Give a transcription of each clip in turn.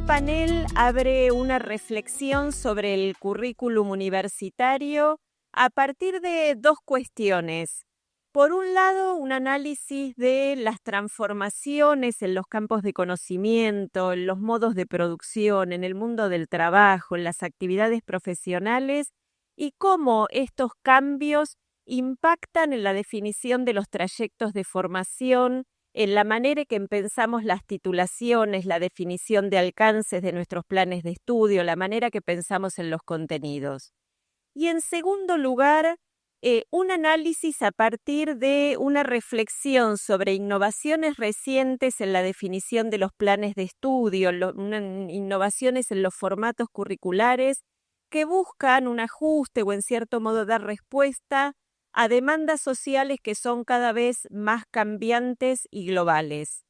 panel abre una reflexión sobre el currículum universitario a partir de dos cuestiones. Por un lado, un análisis de las transformaciones en los campos de conocimiento, en los modos de producción, en el mundo del trabajo, en las actividades profesionales y cómo estos cambios impactan en la definición de los trayectos de formación, en la manera en que pensamos las titulaciones, la definición de alcances de nuestros planes de estudio, la manera que pensamos en los contenidos. Y en segundo lugar, un análisis a partir de una reflexión sobre innovaciones recientes en la definición de los planes de estudio, innovaciones en los formatos curriculares que buscan un ajuste o en cierto modo dar respuesta a demandas sociales que son cada vez más cambiantes y globales.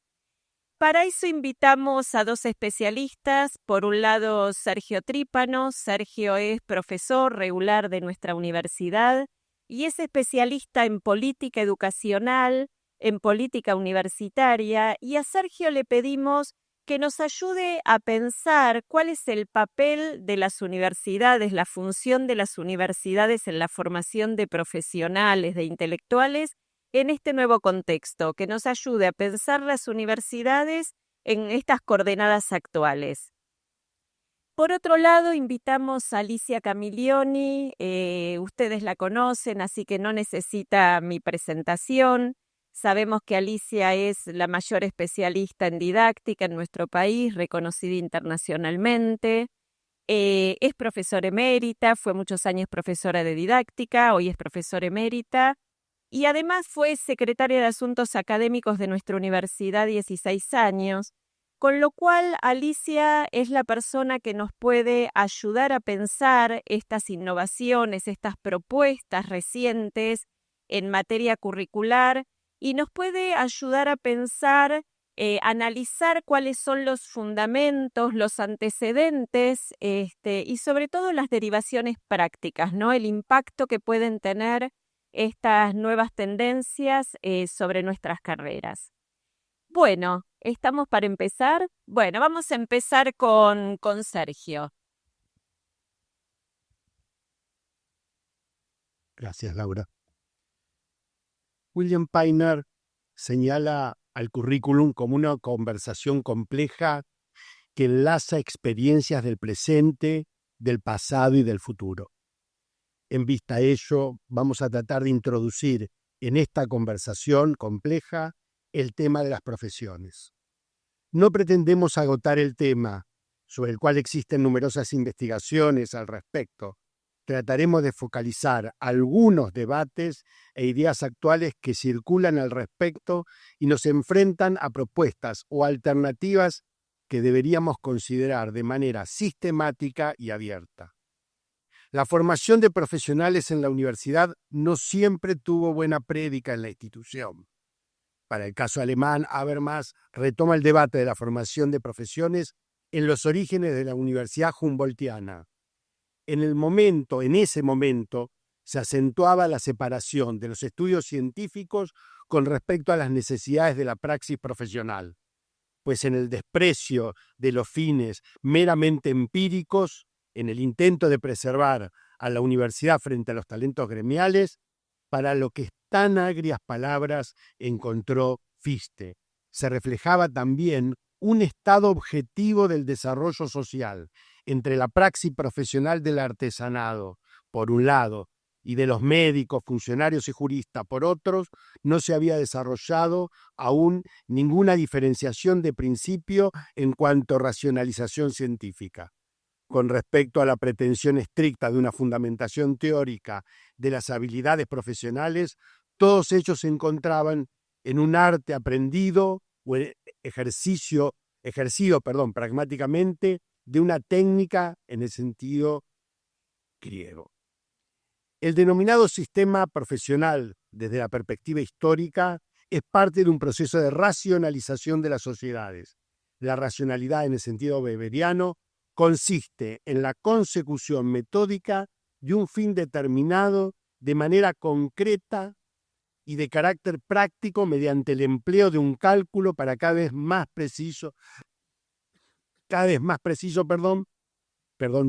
Para eso invitamos a dos especialistas. Por un lado, Sergio Trípano. Sergio es profesor regular de nuestra universidad y es especialista en política educacional, en política universitaria, y a Sergio le pedimos que nos ayude a pensar cuál es el papel de las universidades, la función de las universidades en la formación de profesionales, de intelectuales, en este nuevo contexto, que nos ayude a pensar las universidades en estas coordenadas actuales. Por otro lado, invitamos a Alicia Camillioni. Ustedes la conocen, así que no necesita mi presentación. Sabemos que Alicia es la mayor especialista en didáctica en nuestro país, reconocida internacionalmente. Es profesora emérita, fue muchos años profesora de didáctica, hoy es profesora emérita. Y además fue secretaria de Asuntos Académicos de nuestra universidad 16 años, con lo cual Alicia es la persona que nos puede ayudar a pensar estas innovaciones, estas propuestas recientes en materia curricular y nos puede ayudar a pensar, analizar cuáles son los fundamentos, los antecedentes y sobre todo las derivaciones prácticas, ¿no? El impacto que pueden tener estas nuevas tendencias sobre nuestras carreras. Bueno, ¿estamos para empezar? Bueno, vamos a empezar con Sergio. Gracias, Laura. William Painter señala al currículum como una conversación compleja que enlaza experiencias del presente, del pasado y del futuro. En vista a ello, vamos a tratar de introducir en esta conversación compleja el tema de las profesiones. No pretendemos agotar el tema, sobre el cual existen numerosas investigaciones al respecto. Trataremos de focalizar algunos debates e ideas actuales que circulan al respecto y nos enfrentan a propuestas o alternativas que deberíamos considerar de manera sistemática y abierta. La formación de profesionales en la universidad no siempre tuvo buena prédica en la institución. Para el caso alemán, Habermas retoma el debate de la formación de profesiones en los orígenes de la Universidad Humboldtiana. En ese momento, se acentuaba la separación de los estudios científicos con respecto a las necesidades de la praxis profesional, pues en el desprecio de los fines meramente empíricos, en el intento de preservar a la universidad frente a los talentos gremiales, para lo que tan agrias palabras encontró Fichte. Se reflejaba también un estado objetivo del desarrollo social entre la praxis profesional del artesanado, por un lado, y de los médicos, funcionarios y juristas, por otros, no se había desarrollado aún ninguna diferenciación de principio en cuanto a racionalización científica. Con respecto a la pretensión estricta de una fundamentación teórica de las habilidades profesionales, todos ellos se encontraban en un arte aprendido o ejercido pragmáticamente de una técnica en el sentido griego. El denominado sistema profesional, desde la perspectiva histórica, es parte de un proceso de racionalización de las sociedades. La racionalidad, en el sentido weberiano, consiste en la consecución metódica de un fin determinado de manera concreta y de carácter práctico mediante el empleo de un cálculo para cada vez más preciso cada vez más preciso, perdón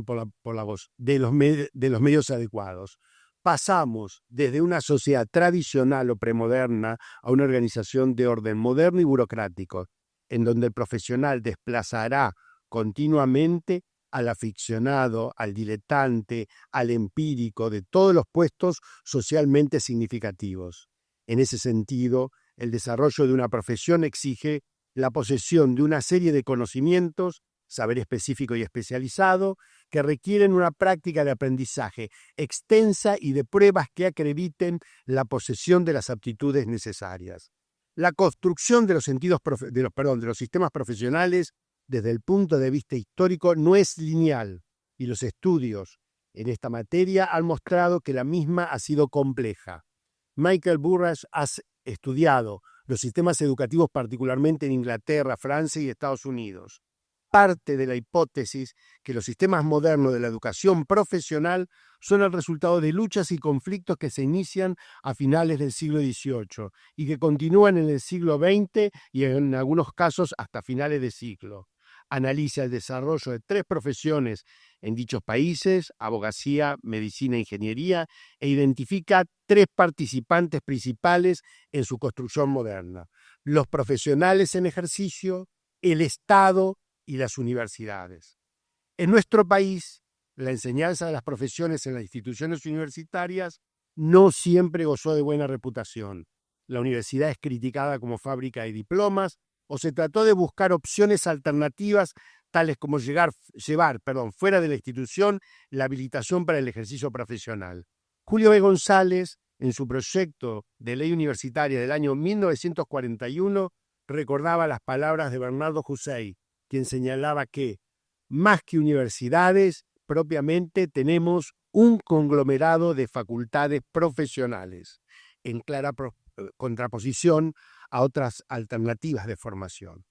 por la voz, de los medios adecuados. Pasamos desde una sociedad tradicional o premoderna a una organización de orden moderno y burocrático, en donde el profesional desplazará continuamente al aficionado, al diletante, al empírico de todos los puestos socialmente significativos. En ese sentido, el desarrollo de una profesión exige la posesión de una serie de conocimientos, saber específico y especializado, que requieren una práctica de aprendizaje extensa y de pruebas que acrediten la posesión de las aptitudes necesarias. La construcción de los sistemas profesionales desde el punto de vista histórico no es lineal, y los estudios en esta materia han mostrado que la misma ha sido compleja. Michael Burrage ha estudiado los sistemas educativos particularmente en Inglaterra, Francia y Estados Unidos. Parte de la hipótesis que los sistemas modernos de la educación profesional son el resultado de luchas y conflictos que se inician a finales del siglo XVIII y que continúan en el siglo XX y en algunos casos hasta finales de siglo. Analiza el desarrollo de 3 profesiones en dichos países, abogacía, medicina e ingeniería, e identifica 3 participantes principales en su construcción moderna: los profesionales en ejercicio, el Estado y las universidades. En nuestro país, la enseñanza de las profesiones en las instituciones universitarias no siempre gozó de buena reputación. La universidad es criticada como fábrica de diplomas, o se trató de buscar opciones alternativas, tales como llevar fuera de la institución la habilitación para el ejercicio profesional. Julio B. González, en su proyecto de ley universitaria del año 1941, recordaba las palabras de Bernardo Hussein, quien señalaba que, más que universidades, propiamente tenemos un conglomerado de facultades profesionales, en clara contraposición a otras alternativas de formación.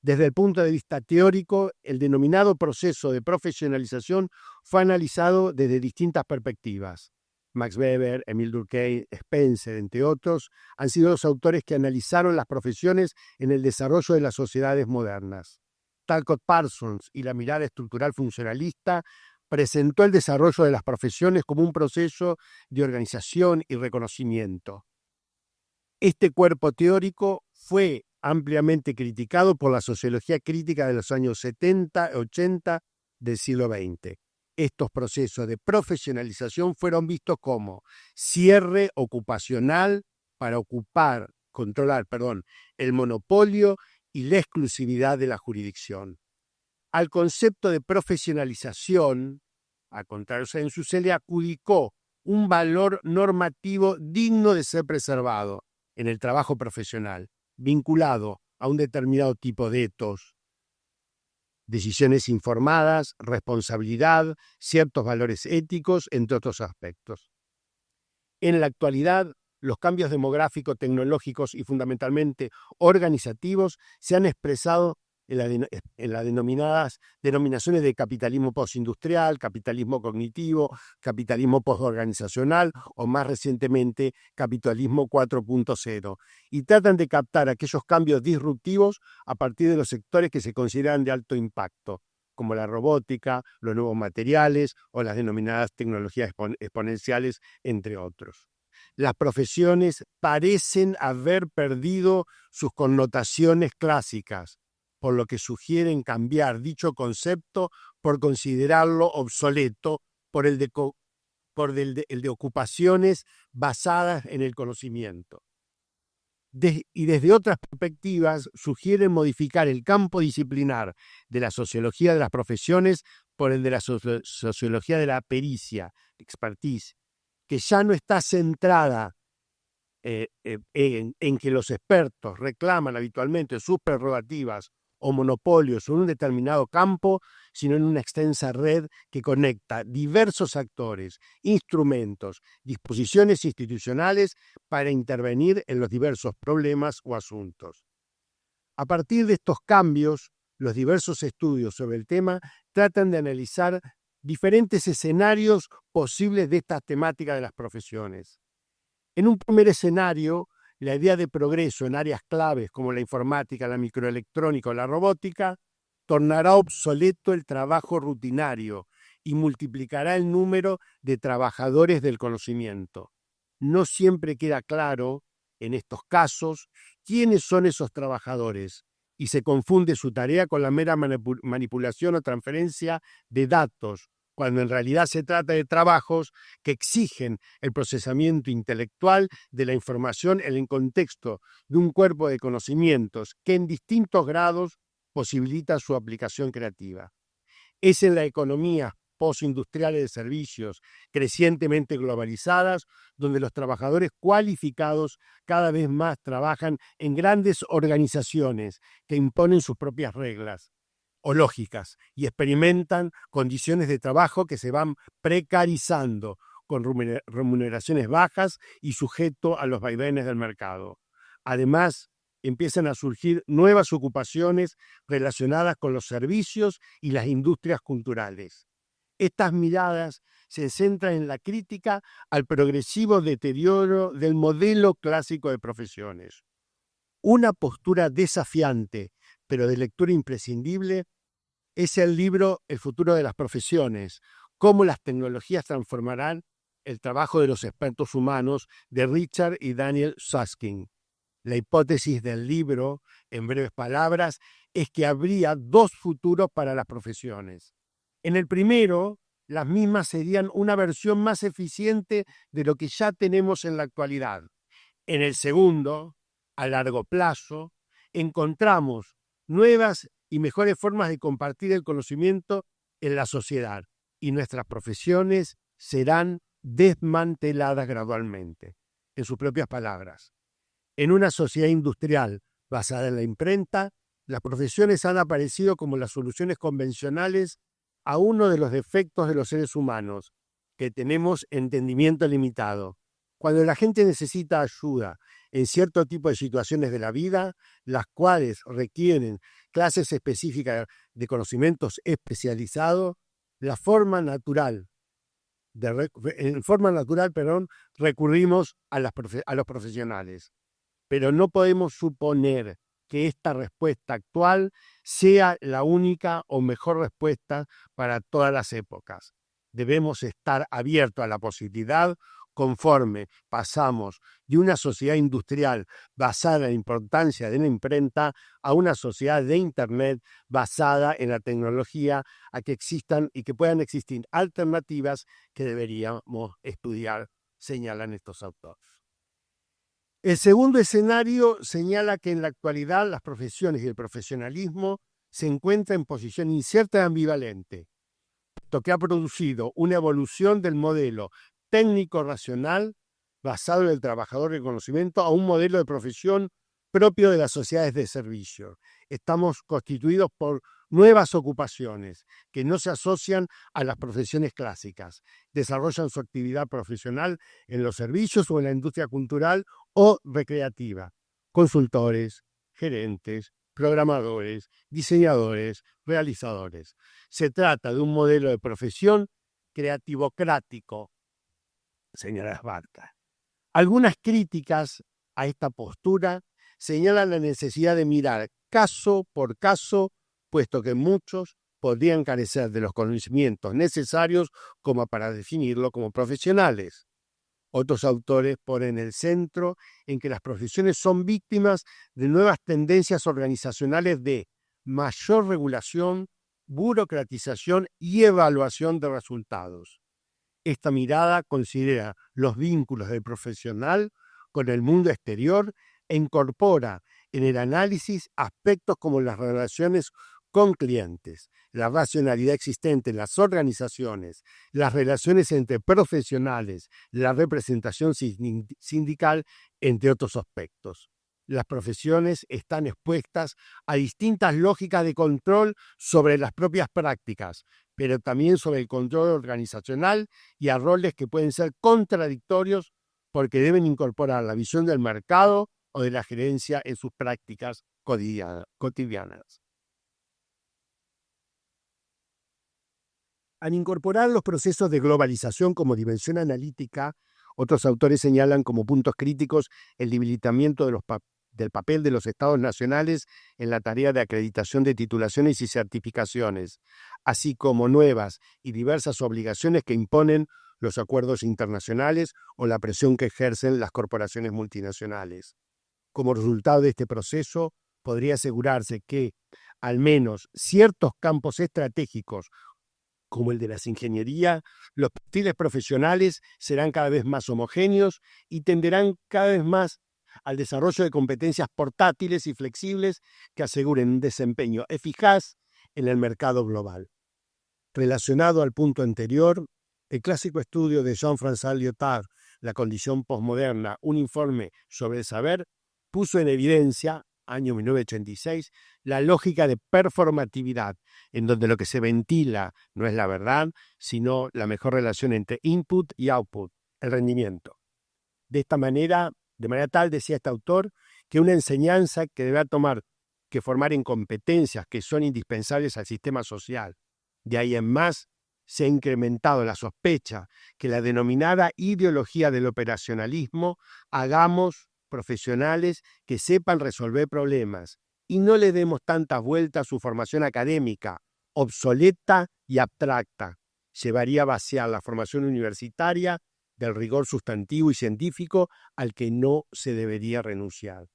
Desde el punto de vista teórico, el denominado proceso de profesionalización fue analizado desde distintas perspectivas. Max Weber, Emile Durkheim, Spencer, entre otros, han sido los autores que analizaron las profesiones en el desarrollo de las sociedades modernas. Talcott Parsons y la mirada estructural funcionalista presentó el desarrollo de las profesiones como un proceso de organización y reconocimiento. Este cuerpo teórico fue ampliamente criticado por la sociología crítica de los años 70 y 80 del siglo XX. Estos procesos de profesionalización fueron vistos como cierre ocupacional para controlar el monopolio y la exclusividad de la jurisdicción. Al concepto de profesionalización, a contrario, se le adjudicó un valor normativo digno de ser preservado en el trabajo profesional, vinculado a un determinado tipo de etos, decisiones informadas, responsabilidad, ciertos valores éticos, entre otros aspectos. En la actualidad, los cambios demográficos, tecnológicos y fundamentalmente organizativos se han expresado en las denominaciones de capitalismo postindustrial, capitalismo cognitivo, capitalismo postorganizacional o más recientemente capitalismo 4.0, y tratan de captar aquellos cambios disruptivos a partir de los sectores que se consideran de alto impacto, como la robótica, los nuevos materiales o las denominadas tecnologías exponenciales, entre otros. Las profesiones parecen haber perdido sus connotaciones clásicas, por lo que sugieren cambiar dicho concepto por considerarlo obsoleto por el de ocupaciones basadas en el conocimiento. Y desde otras perspectivas sugieren modificar el campo disciplinar de la sociología de las profesiones por el de la sociología de la pericia, expertise, que ya no está centrada en que los expertos reclaman habitualmente sus prerrogativas o monopolios en un determinado campo, sino en una extensa red que conecta diversos actores, instrumentos, disposiciones institucionales para intervenir en los diversos problemas o asuntos. A partir de estos cambios, los diversos estudios sobre el tema tratan de analizar diferentes escenarios posibles de estas temáticas de las profesiones. En un primer escenario, la idea de progreso en áreas claves como la informática, la microelectrónica o la robótica tornará obsoleto el trabajo rutinario y multiplicará el número de trabajadores del conocimiento. No siempre queda claro, en estos casos, quiénes son esos trabajadores, y se confunde su tarea con la mera manipulación o transferencia de datos, cuando en realidad se trata de trabajos que exigen el procesamiento intelectual de la información en el contexto de un cuerpo de conocimientos que en distintos grados posibilita su aplicación creativa. Es en la economía postindustriales de servicios crecientemente globalizadas, donde los trabajadores cualificados cada vez más trabajan en grandes organizaciones que imponen sus propias reglas o lógicas y experimentan condiciones de trabajo que se van precarizando con remuneraciones bajas y sujeto a los vaivenes del mercado. Además, empiezan a surgir nuevas ocupaciones relacionadas con los servicios y las industrias culturales. Estas miradas se centran en la crítica al progresivo deterioro del modelo clásico de profesiones. Una postura desafiante, pero de lectura imprescindible, es el libro El futuro de las profesiones, cómo las tecnologías transformarán el trabajo de los expertos humanos, de Richard y Daniel Susskind. La hipótesis del libro, en breves palabras, es que habría dos futuros para las profesiones. En el primero, las mismas serían una versión más eficiente de lo que ya tenemos en la actualidad. En el segundo, a largo plazo, encontramos nuevas y mejores formas de compartir el conocimiento en la sociedad y nuestras profesiones serán desmanteladas gradualmente. En sus propias palabras, en una sociedad industrial basada en la imprenta, las profesiones han aparecido como las soluciones convencionales a uno de los defectos de los seres humanos, que tenemos entendimiento limitado. Cuando la gente necesita ayuda en cierto tipo de situaciones de la vida, las cuales requieren clases específicas de conocimientos especializados, en forma natural, recurrimos a los profesionales. Pero no podemos suponer que esta respuesta actual sea la única o mejor respuesta para todas las épocas. Debemos estar abiertos a la posibilidad conforme pasamos de una sociedad industrial basada en la importancia de la imprenta a una sociedad de Internet basada en la tecnología, a que existan y que puedan existir alternativas que deberíamos estudiar, señalan estos autores. El segundo escenario señala que en la actualidad las profesiones y el profesionalismo se encuentran en posición incierta y ambivalente, puesto que ha producido una evolución del modelo técnico-racional basado en el trabajador de conocimiento a un modelo de profesión propio de las sociedades de servicio. Estamos constituidos por nuevas ocupaciones que no se asocian a las profesiones clásicas, desarrollan su actividad profesional en los servicios o en la industria cultural o recreativa. Consultores, gerentes, programadores, diseñadores, realizadores. Se trata de un modelo de profesión creativocrático, señala Svarta. Algunas críticas a esta postura señalan la necesidad de mirar caso por caso, puesto que muchos podrían carecer de los conocimientos necesarios como para definirlo como profesionales. Otros autores ponen el centro en que las profesiones son víctimas de nuevas tendencias organizacionales de mayor regulación, burocratización y evaluación de resultados. Esta mirada considera los vínculos del profesional con el mundo exterior e incorpora en el análisis aspectos como las relaciones con clientes, la racionalidad existente en las organizaciones, las relaciones entre profesionales, la representación sindical, entre otros aspectos. Las profesiones están expuestas a distintas lógicas de control sobre las propias prácticas, pero también sobre el control organizacional y a roles que pueden ser contradictorios porque deben incorporar la visión del mercado o de la gerencia en sus prácticas cotidianas. Al incorporar los procesos de globalización como dimensión analítica, otros autores señalan como puntos críticos el debilitamiento de los del papel de los estados nacionales en la tarea de acreditación de titulaciones y certificaciones, así como nuevas y diversas obligaciones que imponen los acuerdos internacionales o la presión que ejercen las corporaciones multinacionales. Como resultado de este proceso, podría asegurarse que, al menos, ciertos campos estratégicos, como el de las ingenierías, los perfiles profesionales serán cada vez más homogéneos y tenderán cada vez más al desarrollo de competencias portátiles y flexibles que aseguren un desempeño eficaz en el mercado global. Relacionado al punto anterior, el clásico estudio de Jean-François Lyotard, La condición posmoderna, un informe sobre el saber, puso en evidencia, año 1986, la lógica de performatividad, en donde lo que se ventila no es la verdad, sino la mejor relación entre input y output, el rendimiento. De manera tal, decía este autor, que una enseñanza que debe formar en competencias que son indispensables al sistema social. De ahí en más, se ha incrementado la sospecha que la denominada ideología del operacionalismo hagamos profesionales que sepan resolver problemas y no le demos tantas vueltas a su formación académica, obsoleta y abstracta. Llevaría a vaciar la formación universitaria del rigor sustantivo y científico al que no se debería renunciar.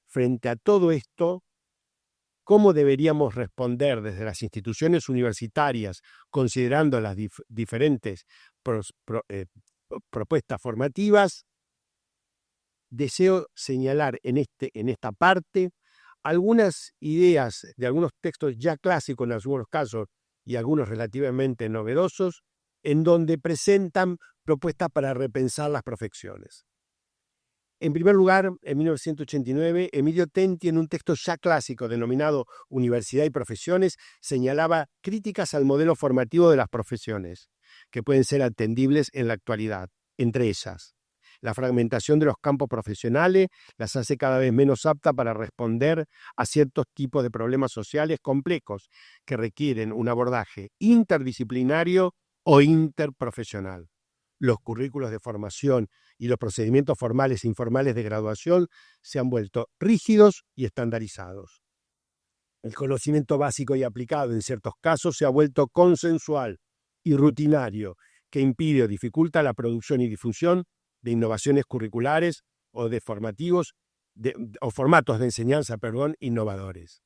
Frente a todo esto, ¿cómo deberíamos responder desde las instituciones universitarias, considerando las diferentes propuestas formativas? Deseo señalar en esta parte algunas ideas de algunos textos ya clásicos en algunos casos y algunos relativamente novedosos, en donde presentan propuestas para repensar las profesiones. En primer lugar, en 1989, Emilio Tenti, en un texto ya clásico denominado Universidad y Profesiones, señalaba críticas al modelo formativo de las profesiones, que pueden ser atendibles en la actualidad. Entre ellas, la fragmentación de los campos profesionales las hace cada vez menos aptas para responder a ciertos tipos de problemas sociales complejos que requieren un abordaje interdisciplinario o interprofesional. Los currículos de formación y los procedimientos formales e informales de graduación se han vuelto rígidos y estandarizados. El conocimiento básico y aplicado en ciertos casos se ha vuelto consensual y rutinario, que impide o dificulta la producción y difusión de innovaciones curriculares o de formatos de enseñanza, innovadores.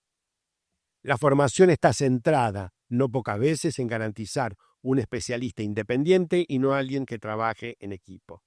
La formación está centrada, no pocas veces, en garantizar un especialista independiente y no alguien que trabaje en equipo.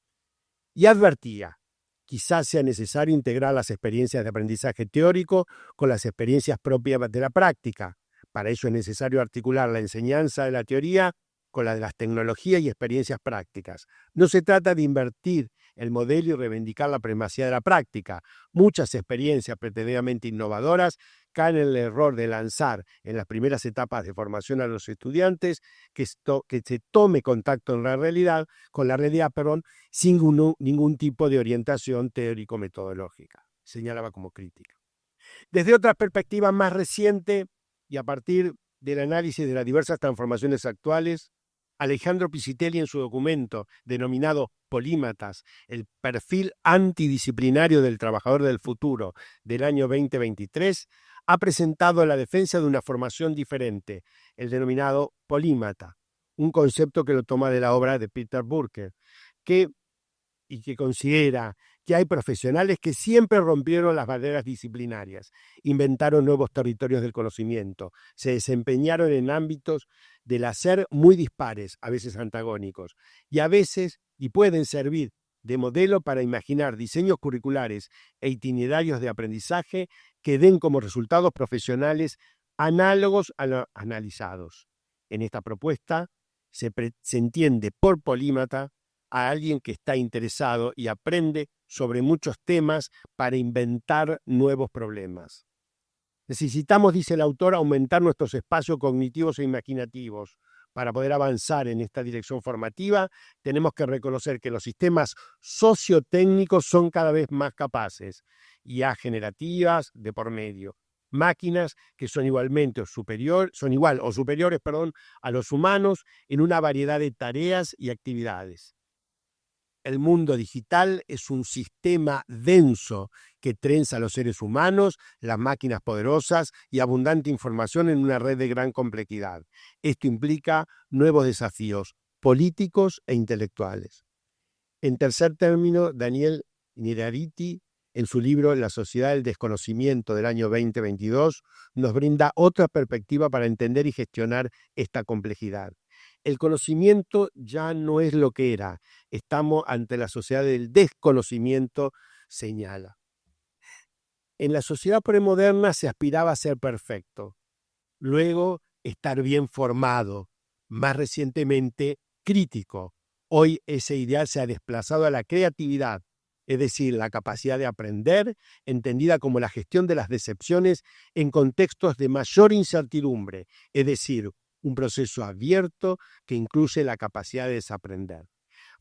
Y advertía, quizás sea necesario integrar las experiencias de aprendizaje teórico con las experiencias propias de la práctica. Para ello es necesario articular la enseñanza de la teoría con la de las tecnologías y experiencias prácticas. No se trata de invertir el modelo y reivindicar la primacía de la práctica. Muchas experiencias pretendidamente innovadoras caen en el error de lanzar en las primeras etapas de formación a los estudiantes que se tome contacto con la realidad, sin ningún tipo de orientación teórico-metodológica, señalaba como crítica. Desde otra perspectiva más reciente y a partir del análisis de las diversas transformaciones actuales, Alejandro Piscitelli, en su documento denominado Polímatas, el perfil antidisciplinario del trabajador del futuro del año 2023, ha presentado la defensa de una formación diferente, el denominado polímata, un concepto que lo toma de la obra de Peter Burke, que considera que hay profesionales que siempre rompieron las barreras disciplinarias, inventaron nuevos territorios del conocimiento, se desempeñaron en ámbitos del hacer muy dispares, a veces antagónicos, y pueden servir de modelo para imaginar diseños curriculares e itinerarios de aprendizaje que den como resultados profesionales análogos a los analizados. En esta propuesta se entiende por polímata a alguien que está interesado y aprende sobre muchos temas para inventar nuevos problemas. Necesitamos, dice el autor, aumentar nuestros espacios cognitivos e imaginativos. Para poder avanzar en esta dirección formativa, tenemos que reconocer que los sistemas sociotécnicos son cada vez más capaces, IA generativas de por medio, máquinas que son igual o superiores a los humanos en una variedad de tareas y actividades. El mundo digital es un sistema denso que trenza a los seres humanos, las máquinas poderosas y abundante información en una red de gran complejidad. Esto implica nuevos desafíos políticos e intelectuales. En tercer término, Daniel Innerarity, en su libro La sociedad del desconocimiento del año 2022, nos brinda otra perspectiva para entender y gestionar esta complejidad. El conocimiento ya no es lo que era. Estamos ante la sociedad del desconocimiento, señala. En la sociedad premoderna se aspiraba a ser perfecto, luego estar bien formado, más recientemente crítico. Hoy ese ideal se ha desplazado a la creatividad, es decir, la capacidad de aprender, entendida como la gestión de las decepciones en contextos de mayor incertidumbre, es decir, un proceso abierto que incluye la capacidad de desaprender.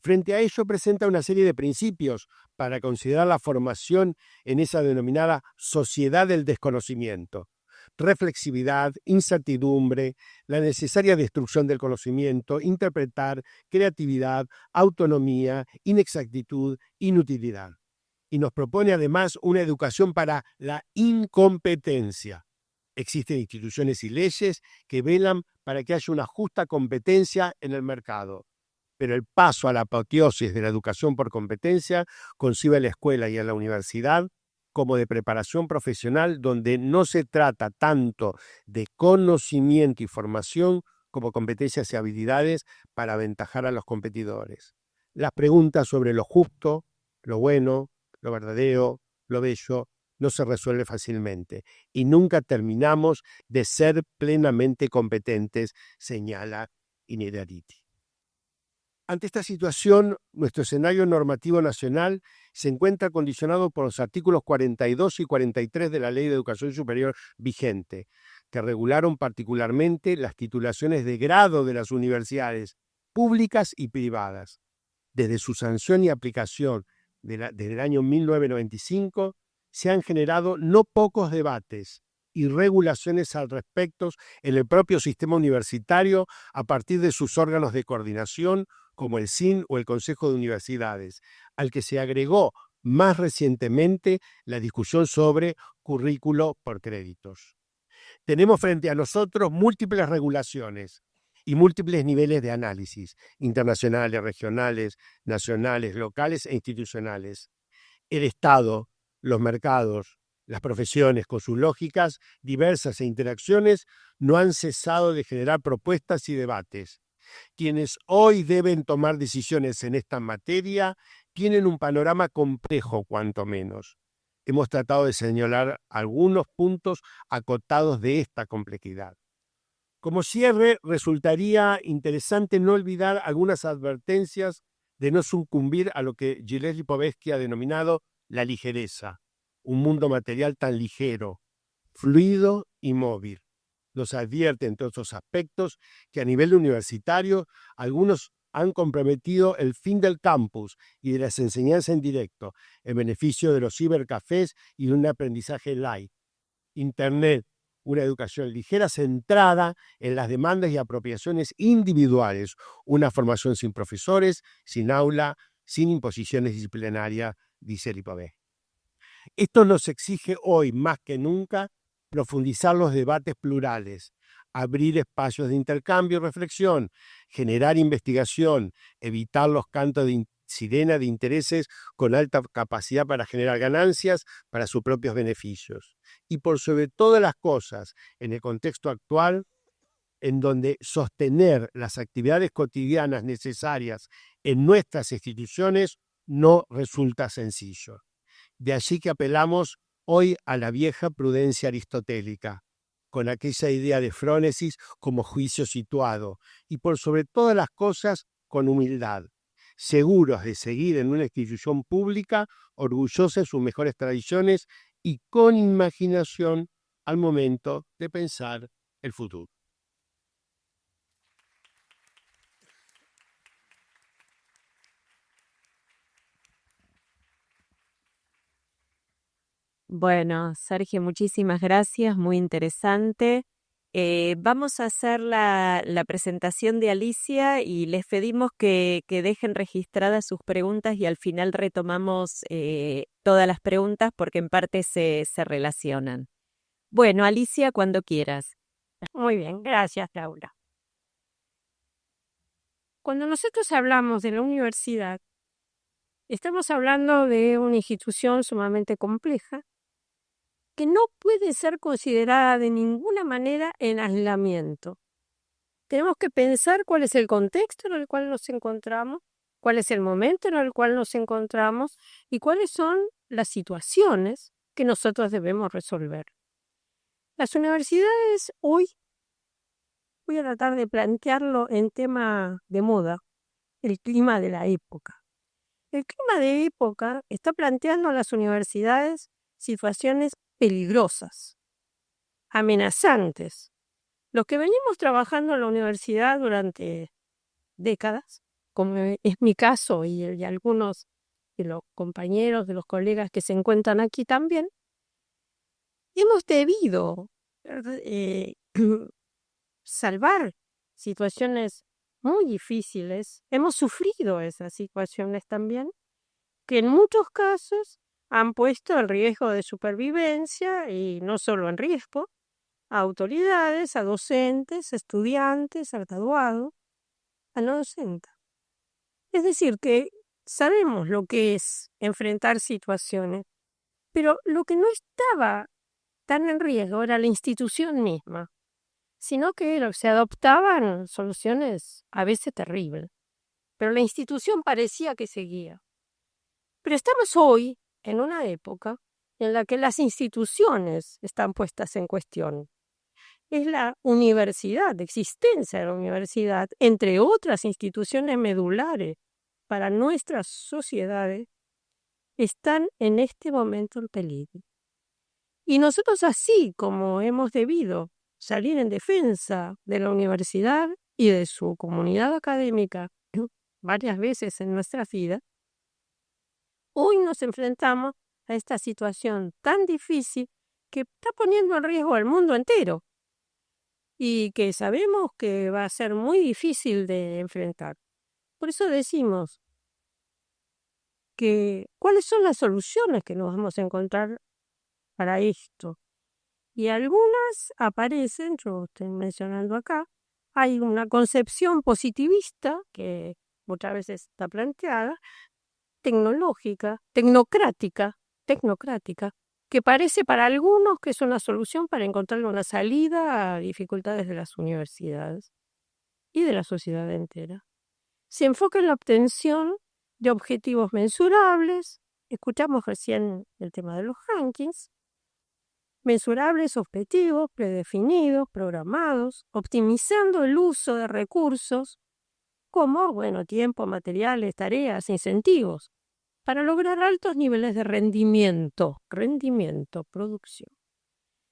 Frente a ello, presenta una serie de principios para considerar la formación en esa denominada sociedad del desconocimiento. Reflexividad, incertidumbre, la necesaria destrucción del conocimiento, interpretar, creatividad, autonomía, inexactitud, inutilidad. Y nos propone además una educación para la incompetencia. Existen instituciones y leyes que velan para que haya una justa competencia en el mercado. Pero el paso a la apoteosis de la educación por competencia concibe a la escuela y a la universidad como de preparación profesional, donde no se trata tanto de conocimiento y formación como competencias y habilidades para aventajar a los competidores. Las preguntas sobre lo justo, lo bueno, lo verdadero, lo bello, no se resuelve fácilmente y nunca terminamos de ser plenamente competentes, señala Innerarity. Ante esta situación, nuestro escenario normativo nacional se encuentra condicionado por los artículos 42 y 43 de la Ley de Educación Superior vigente, que regularon particularmente las titulaciones de grado de las universidades públicas y privadas. Desde su sanción y aplicación desde el año 1995, se han generado no pocos debates y regulaciones al respecto en el propio sistema universitario a partir de sus órganos de coordinación, como el SIN o el Consejo de Universidades, al que se agregó más recientemente la discusión sobre currículo por créditos. Tenemos frente a nosotros múltiples regulaciones y múltiples niveles de análisis, internacionales, regionales, nacionales, locales e institucionales. El Estado, los mercados, las profesiones, con sus lógicas diversas e interacciones, no han cesado de generar propuestas y debates. Quienes hoy deben tomar decisiones en esta materia tienen un panorama complejo, cuanto menos. Hemos tratado de señalar algunos puntos acotados de esta complejidad. Como cierre, resultaría interesante no olvidar algunas advertencias de no sucumbir a lo que Gilles Lipovetsky ha denominado la ligereza, un mundo material tan ligero, fluido y móvil. Nos advierte, entre otros aspectos, que a nivel universitario algunos han comprometido el fin del campus y de las enseñanzas en directo en beneficio de los cibercafés y de un aprendizaje light. Internet, una educación ligera centrada en las demandas y apropiaciones individuales, una formación sin profesores, sin aula, sin imposiciones disciplinarias, dice Lipovetsky. Esto nos exige hoy más que nunca profundizar los debates plurales, abrir espacios de intercambio y reflexión, generar investigación, evitar los cantos de sirena de intereses con alta capacidad para generar ganancias para sus propios beneficios. Y por sobre todas las cosas, en el contexto actual, en donde sostener las actividades cotidianas necesarias en nuestras instituciones no resulta sencillo. De allí que apelamos hoy a la vieja prudencia aristotélica, con aquella idea de frónesis como juicio situado, y por sobre todas las cosas con humildad, seguros de seguir en una institución pública, orgullosa de sus mejores tradiciones y con imaginación al momento de pensar el futuro. Bueno, Sergio, muchísimas gracias, muy interesante. Vamos a hacer la presentación de Alicia y les pedimos que dejen registradas sus preguntas y al final retomamos todas las preguntas porque en parte se relacionan. Bueno, Alicia, cuando quieras. Muy bien, gracias, Laura. Cuando nosotros hablamos de la universidad, estamos hablando de una institución sumamente compleja que no puede ser considerada de ninguna manera en aislamiento. Tenemos que pensar cuál es el contexto en el cual nos encontramos, cuál es el momento en el cual nos encontramos y cuáles son las situaciones que nosotros debemos resolver. Las universidades hoy, voy a tratar de plantearlo en tema de moda, el clima de la época. El clima de época está planteando a las universidades situaciones peligrosas, amenazantes. Los que venimos trabajando en la universidad durante décadas, como es mi caso y algunos de los compañeros, de los colegas que se encuentran aquí también, hemos debido salvar situaciones muy difíciles. Hemos sufrido esas situaciones también, que en muchos casos han puesto en riesgo de supervivencia, y no solo en riesgo, a autoridades, a docentes, a estudiantes, al graduado, a no docente. Es decir, que sabemos lo que es enfrentar situaciones, pero lo que no estaba tan en riesgo era la institución misma, sino que se adoptaban soluciones a veces terribles, pero la institución parecía que seguía. Pero estamos hoy en una época en la que las instituciones están puestas en cuestión. Es la universidad, la existencia de la universidad, entre otras instituciones medulares para nuestras sociedades, están en este momento en peligro. Y nosotros, así como hemos debido salir en defensa de la universidad y de su comunidad académica varias veces en nuestra vida, hoy nos enfrentamos a esta situación tan difícil que está poniendo en riesgo al mundo entero y que sabemos que va a ser muy difícil de enfrentar. Por eso decimos que cuáles son las soluciones que nos vamos a encontrar para esto. Y algunas aparecen, yo estoy mencionando acá, hay una concepción positivista que muchas veces está planteada, tecnológica, tecnocrática, que parece para algunos que es una solución para encontrar una salida a dificultades de las universidades y de la sociedad entera. Se enfoca en la obtención de objetivos mensurables, escuchamos recién el tema de los rankings, mensurables, objetivos, predefinidos, programados, optimizando el uso de recursos como, tiempo, materiales, tareas, incentivos, para lograr altos niveles de rendimiento, producción.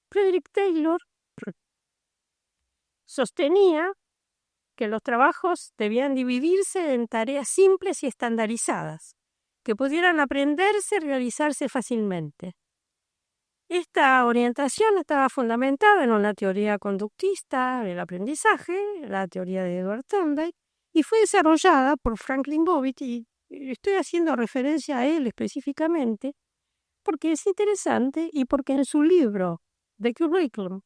Frederick Taylor sostenía que los trabajos debían dividirse en tareas simples y estandarizadas, que pudieran aprenderse y realizarse fácilmente. Esta orientación estaba fundamentada en una teoría conductista del aprendizaje, la teoría de Edward Thorndike, y fue desarrollada por Franklin Bobbitt, y estoy haciendo referencia a él específicamente porque es interesante y porque en su libro The Curriculum,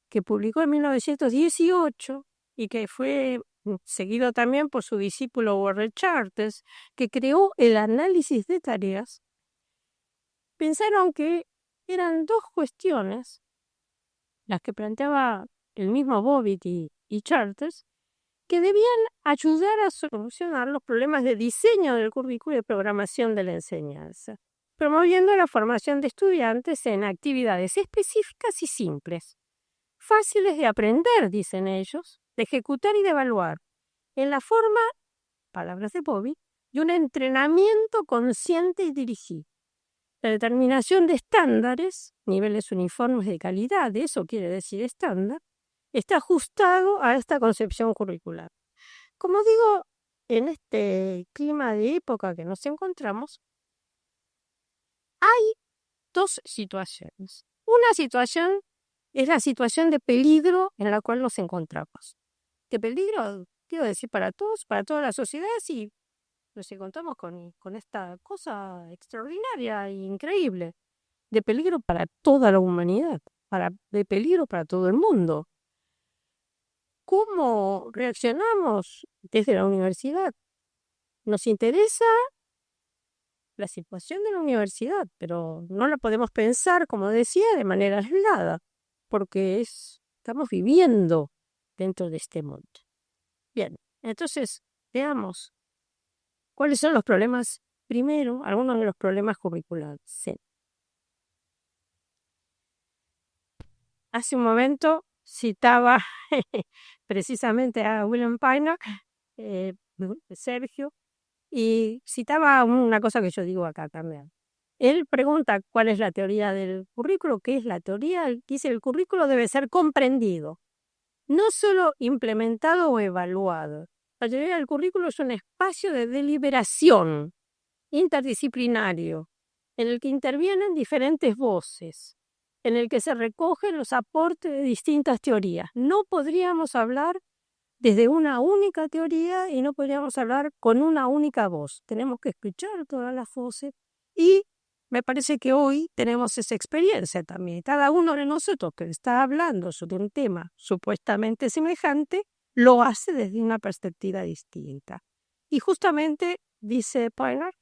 que publicó en 1918 y que fue seguido también por su discípulo Warren Charters, que creó el análisis de tareas, pensaron que eran dos cuestiones las que planteaba el mismo Bobbitt y Charters, que debían ayudar a solucionar los problemas de diseño del currículo y de programación de la enseñanza, promoviendo la formación de estudiantes en actividades específicas y simples, fáciles de aprender, dicen ellos, de ejecutar y de evaluar, en la forma, palabras de Bobbitt, de un entrenamiento consciente y dirigido. La determinación de estándares, niveles uniformes de calidad, eso quiere decir estándar, está ajustado a esta concepción curricular. Como digo, en este clima de época que nos encontramos, hay dos situaciones. Una situación es la situación de peligro en la cual nos encontramos. De peligro, quiero decir, para todos, para toda la sociedad, y nos encontramos con esta cosa extraordinaria e increíble. De peligro para toda la humanidad, de peligro para todo el mundo. ¿Cómo reaccionamos desde la universidad? Nos interesa la situación de la universidad, pero no la podemos pensar, como decía, de manera aislada, porque estamos viviendo dentro de este mundo. Bien, entonces veamos cuáles son los problemas, primero, algunos de los problemas curriculares. Sí. Hace un momento citaba precisamente a William Piner, Sergio, y citaba una cosa que yo digo acá también. Él pregunta cuál es la teoría del currículo, qué es la teoría. Dice: el currículo debe ser comprendido, no solo implementado o evaluado. La teoría del currículo es un espacio de deliberación interdisciplinario en el que intervienen diferentes voces, en el que se recogen los aportes de distintas teorías. No podríamos hablar desde una única teoría y no podríamos hablar con una única voz. Tenemos que escuchar todas las voces, y me parece que hoy tenemos esa experiencia también. Cada uno de nosotros que está hablando sobre un tema supuestamente semejante lo hace desde una perspectiva distinta. Y justamente, dice Piner,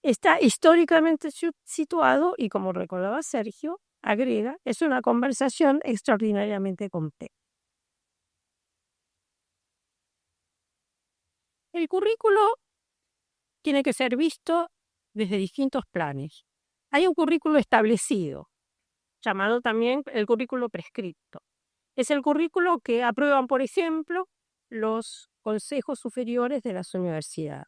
está históricamente situado y, como recordaba Sergio, agrega, es una conversación extraordinariamente compleja. El currículo tiene que ser visto desde distintos planes. Hay un currículo establecido, llamado también el currículo prescripto. Es el currículo que aprueban, por ejemplo, los consejos superiores de las universidades.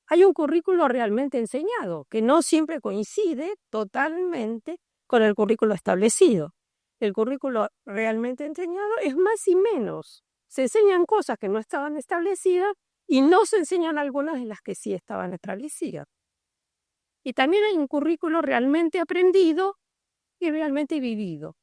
Hay un currículo realmente enseñado, que no siempre coincide totalmente con el currículo establecido. El currículo realmente enseñado es más y menos. Se enseñan cosas que no estaban establecidas y no se enseñan algunas de las que sí estaban establecidas. Y también hay un currículo realmente aprendido y realmente vivido.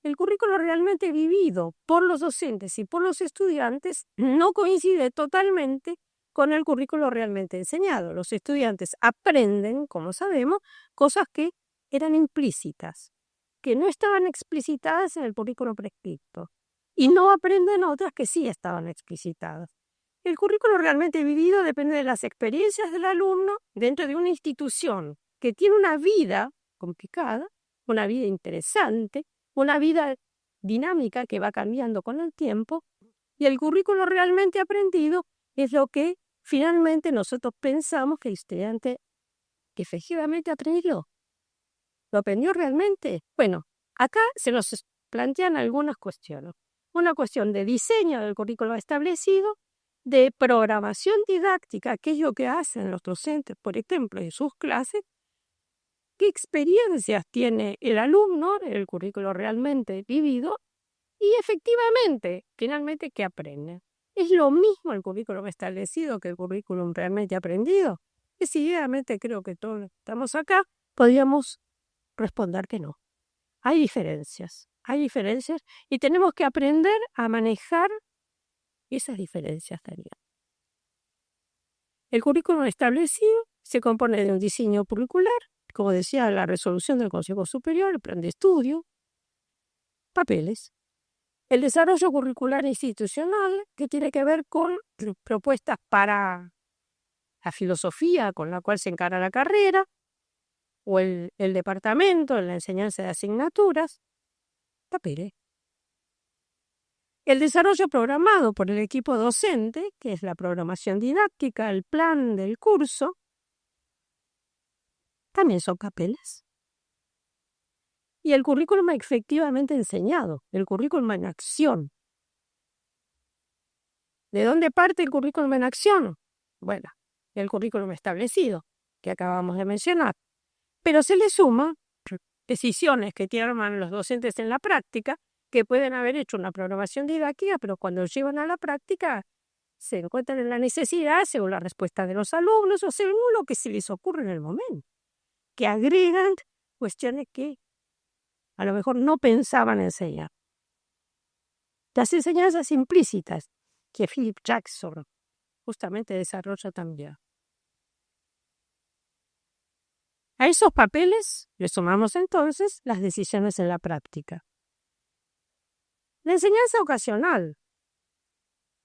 El currículo realmente vivido por los docentes y por los estudiantes no coincide totalmente con el currículo realmente enseñado. Los estudiantes aprenden, como sabemos, cosas que eran implícitas, que no estaban explicitadas en el currículo prescripto, y no aprenden otras que sí estaban explicitadas. El currículo realmente vivido depende de las experiencias del alumno dentro de una institución que tiene una vida complicada, una vida interesante, una vida dinámica que va cambiando con el tiempo, y el currículo realmente aprendido es lo que finalmente nosotros pensamos que el estudiante que efectivamente aprendió. ¿Lo aprendió realmente? Bueno, acá se nos plantean algunas cuestiones. Una cuestión de diseño del currículo establecido, de programación didáctica, aquello que hacen los docentes, por ejemplo, en sus clases, qué experiencias tiene el alumno en el currículo realmente vivido, y efectivamente, finalmente, ¿qué aprende? ¿Es lo mismo el currículum establecido que el currículum realmente aprendido? Decididamente creo que todos los que estamos acá podríamos responder que no. Hay diferencias y tenemos que aprender a manejar esas diferencias también. El currículum establecido se compone de un diseño curricular, como decía, la resolución del Consejo Superior, el plan de estudio, papeles. El desarrollo curricular institucional, que tiene que ver con propuestas para la filosofía con la cual se encara la carrera, o el departamento en la enseñanza de asignaturas, papeles. El desarrollo programado por el equipo docente, que es la programación didáctica, el plan del curso, también son papeles. Y el currículum efectivamente enseñado, el currículum en acción. ¿De dónde parte el currículum en acción? Bueno, el currículum establecido, que acabamos de mencionar. Pero se le suma decisiones que toman los docentes en la práctica, que pueden haber hecho una programación didáctica, pero cuando llevan a la práctica se encuentran en la necesidad, según la respuesta de los alumnos o según lo que se les ocurre en el momento, que agregan cuestiones que a lo mejor no pensaban enseñar. Las enseñanzas implícitas que Philip Jackson justamente desarrolla también. A esos papeles le sumamos entonces las decisiones en la práctica. La enseñanza ocasional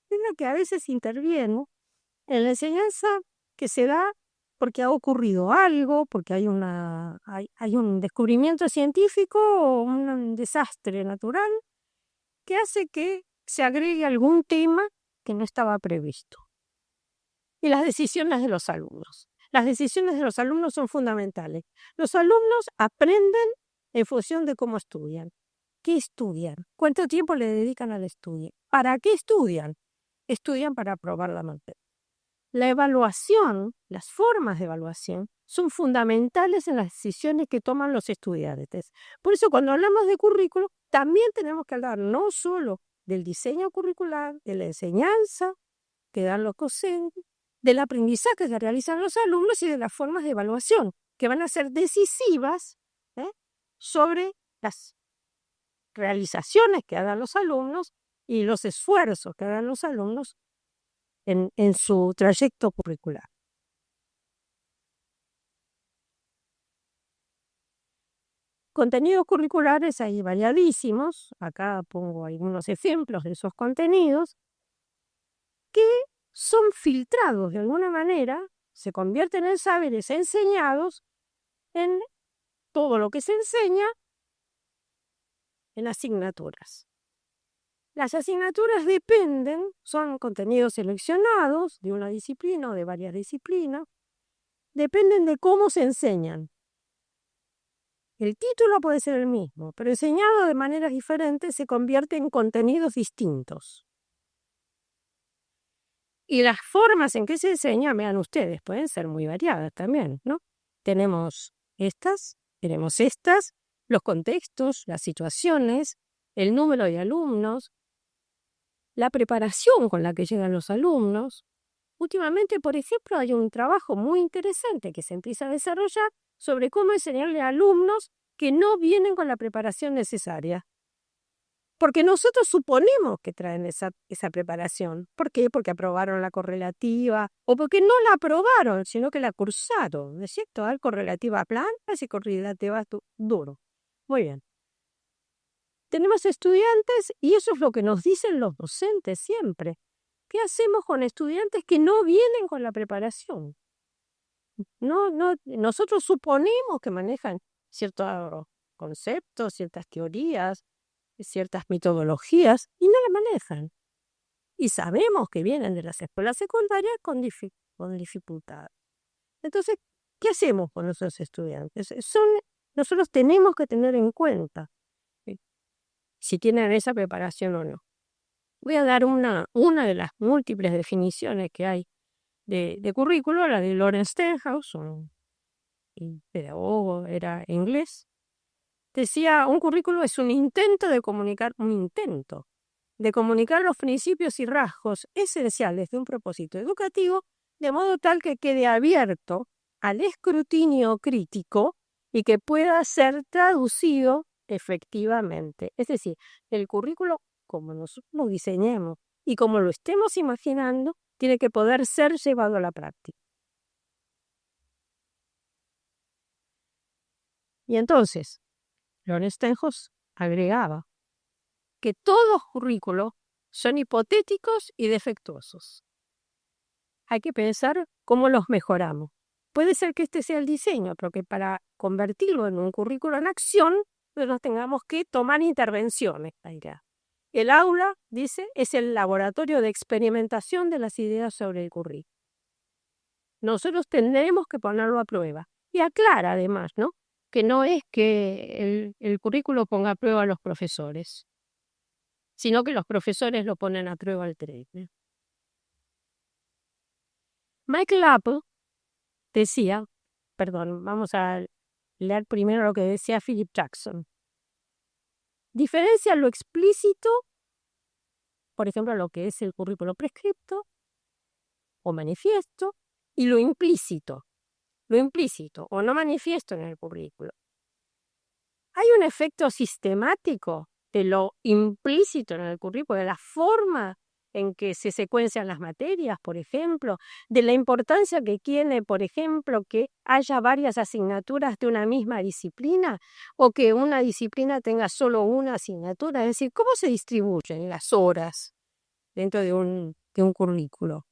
es la que a veces interviene en la enseñanza que se da porque ha ocurrido algo, porque hay un descubrimiento científico o un desastre natural que hace que se agregue algún tema que no estaba previsto. Y las decisiones de los alumnos. Las decisiones de los alumnos son fundamentales. Los alumnos aprenden en función de cómo estudian. ¿Qué estudian? ¿Cuánto tiempo le dedican al estudio? ¿Para qué estudian? Estudian para aprobar la materia. La evaluación, las formas de evaluación, son fundamentales en las decisiones que toman los estudiantes. Por eso, cuando hablamos de currículo, también tenemos que hablar no solo del diseño curricular, de la enseñanza que dan los docentes, del aprendizaje que realizan los alumnos y de las formas de evaluación, que van a ser decisivas sobre las realizaciones que hagan los alumnos y los esfuerzos que hagan los alumnos en su trayecto curricular. Contenidos curriculares hay variadísimos. Acá pongo algunos ejemplos de esos contenidos que son filtrados de alguna manera, se convierten en saberes enseñados en todo lo que se enseña en asignaturas. Las asignaturas son contenidos seleccionados de una disciplina o de varias disciplinas, dependen de cómo se enseñan. El título puede ser el mismo, pero enseñado de maneras diferentes se convierte en contenidos distintos. Y las formas en que se enseña, vean ustedes, pueden ser muy variadas también, ¿no? Tenemos estas, los contextos, las situaciones, el número de alumnos, la preparación con la que llegan los alumnos. Últimamente, por ejemplo, hay un trabajo muy interesante que se empieza a desarrollar sobre cómo enseñarle a alumnos que no vienen con la preparación necesaria. Porque nosotros suponemos que traen esa preparación. ¿Por qué? Porque aprobaron la correlativa o porque no la aprobaron, sino que la cursaron, ¿no es cierto? Hay correlativa plantas y correlativa duro. Muy bien. Tenemos estudiantes y eso es lo que nos dicen los docentes siempre. ¿Qué hacemos con estudiantes que no vienen con la preparación? Nosotros suponemos que manejan ciertos conceptos, ciertas teorías, ciertas metodologías y no la manejan. Y sabemos que vienen de las escuelas secundarias con dificultad. Entonces, ¿qué hacemos con nuestros estudiantes? Nosotros tenemos que tener en cuenta si tienen esa preparación o no. Voy a dar una de las múltiples definiciones que hay de currículo, la de Lawrence Stenhouse, un pedagogo, era inglés. Decía, un currículo es un intento de comunicar los principios y rasgos esenciales de un propósito educativo, de modo tal que quede abierto al escrutinio crítico y que pueda ser traducido efectivamente. Es decir, el currículo, como nosotros lo diseñemos y como lo estemos imaginando, tiene que poder ser llevado a la práctica. Y entonces, Lawrence Stenhouse agregaba que todos currículos son hipotéticos y defectuosos. Hay que pensar cómo los mejoramos. Puede ser que este sea el diseño, pero que para convertirlo en un currículo en acción, nos tengamos que tomar intervenciones. El aula, dice, es el laboratorio de experimentación de las ideas sobre el currículo. Nosotros tendremos que ponerlo a prueba. Y aclara además, ¿no?, que no es que el currículo ponga a prueba a los profesores, sino que los profesores lo ponen a prueba al trainer. Michael Apple decía, vamos a leer primero lo que decía Philip Jackson. Diferencia lo explícito, por ejemplo, lo que es el currículo prescripto o manifiesto, y lo implícito o no manifiesto en el currículo. hay un efecto sistemático de lo implícito en el currículo, de la forma en que se secuencian las materias, por ejemplo, de la importancia que tiene, por ejemplo, que haya varias asignaturas de una misma disciplina o que una disciplina tenga solo una asignatura. Es decir, cómo se distribuyen las horas dentro de un currículo.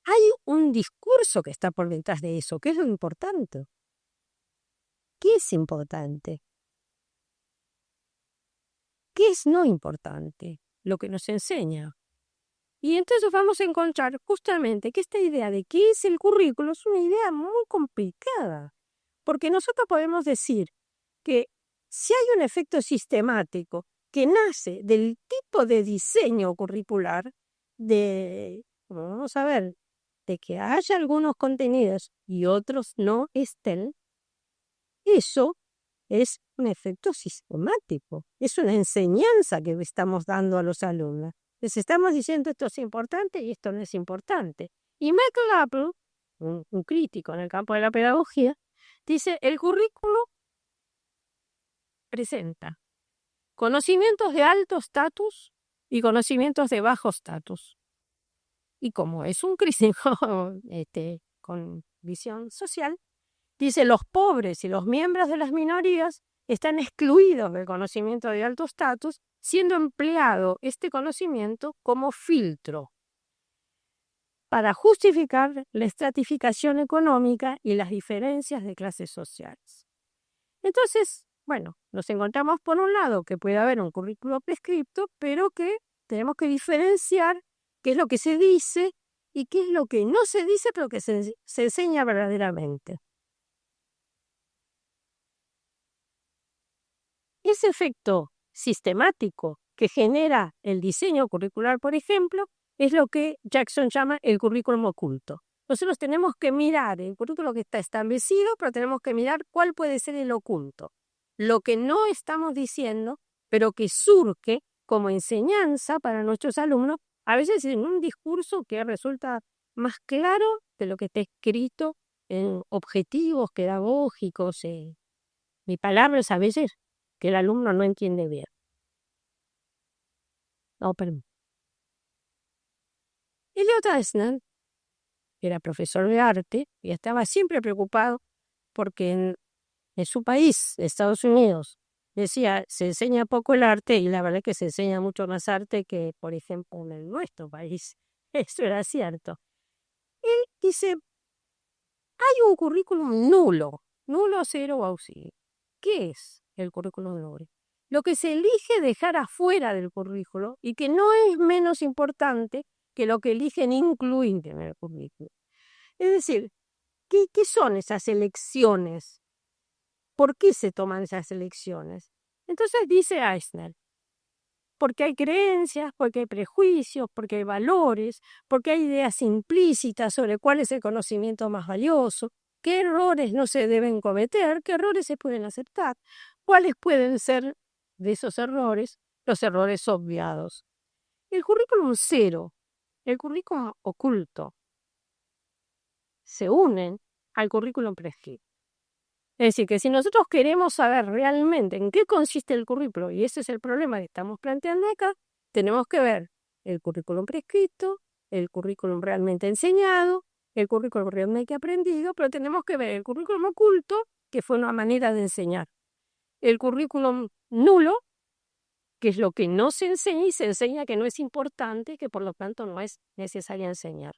Hay un discurso que está por detrás de eso, que es lo importante. ¿Qué es importante? ¿Qué es no importante? Lo que nos enseña. Y entonces vamos a encontrar justamente que esta idea de qué es el currículo es una idea muy complicada, porque nosotros podemos decir que si hay un efecto sistemático que nace del tipo de diseño curricular, vamos a ver, de que haya algunos contenidos y otros no estén, eso es un efecto sistemático, es una enseñanza que estamos dando a los alumnos. Les estamos diciendo esto es importante y esto no es importante. Y Michael Apple, un crítico en el campo de la pedagogía, dice, el currículo presenta conocimientos de alto estatus y conocimientos de bajo estatus. Y como es un crítico con visión social, dice, los pobres y los miembros de las minorías están excluidos del conocimiento de alto estatus, siendo empleado este conocimiento como filtro para justificar la estratificación económica y las diferencias de clases sociales. Entonces, bueno, nos encontramos por un lado que puede haber un currículo prescripto, pero que tenemos que diferenciar qué es lo que se dice y qué es lo que no se dice, pero que se enseña verdaderamente. Ese efecto sistemático que genera el diseño curricular, por ejemplo, es lo que Jackson llama el currículum oculto. Nosotros tenemos que mirar el currículo que está establecido, pero tenemos que mirar cuál puede ser el oculto. Lo que no estamos diciendo, pero que surge como enseñanza para nuestros alumnos, a veces en un discurso que resulta más claro de lo que está escrito en objetivos pedagógicos. Mi palabra es a veces que el alumno no entiende bien. No, perdón. Elliot Eisner era profesor de arte y estaba siempre preocupado porque en su país, Estados Unidos, decía, se enseña poco el arte y la verdad es que se enseña mucho más arte que, por ejemplo, en nuestro país. Eso era cierto. Él dice, hay un currículum nulo, cero o auxilio. ¿Qué es el currículum nulo? Lo que se elige dejar afuera del currículo y que no es menos importante que lo que eligen incluir en el currículo. Es decir, ¿qué son esas elecciones? ¿Por qué se toman esas elecciones? Entonces dice Eisner, porque hay creencias, porque hay prejuicios, porque hay valores, porque hay ideas implícitas sobre cuál es el conocimiento más valioso, qué errores no se deben cometer, qué errores se pueden aceptar, cuáles pueden ser de esos errores los errores obviados. El currículum cero, el currículum oculto, se unen al currículum prescrito. Es decir, que si nosotros queremos saber realmente en qué consiste el currículo, y ese es el problema que estamos planteando acá, tenemos que ver el currículum prescrito, el currículum realmente enseñado, el currículum realmente aprendido, pero tenemos que ver el currículum oculto, que fue una manera de enseñar, el currículum nulo, que es lo que no se enseña y se enseña que no es importante, que por lo tanto no es necesario enseñar.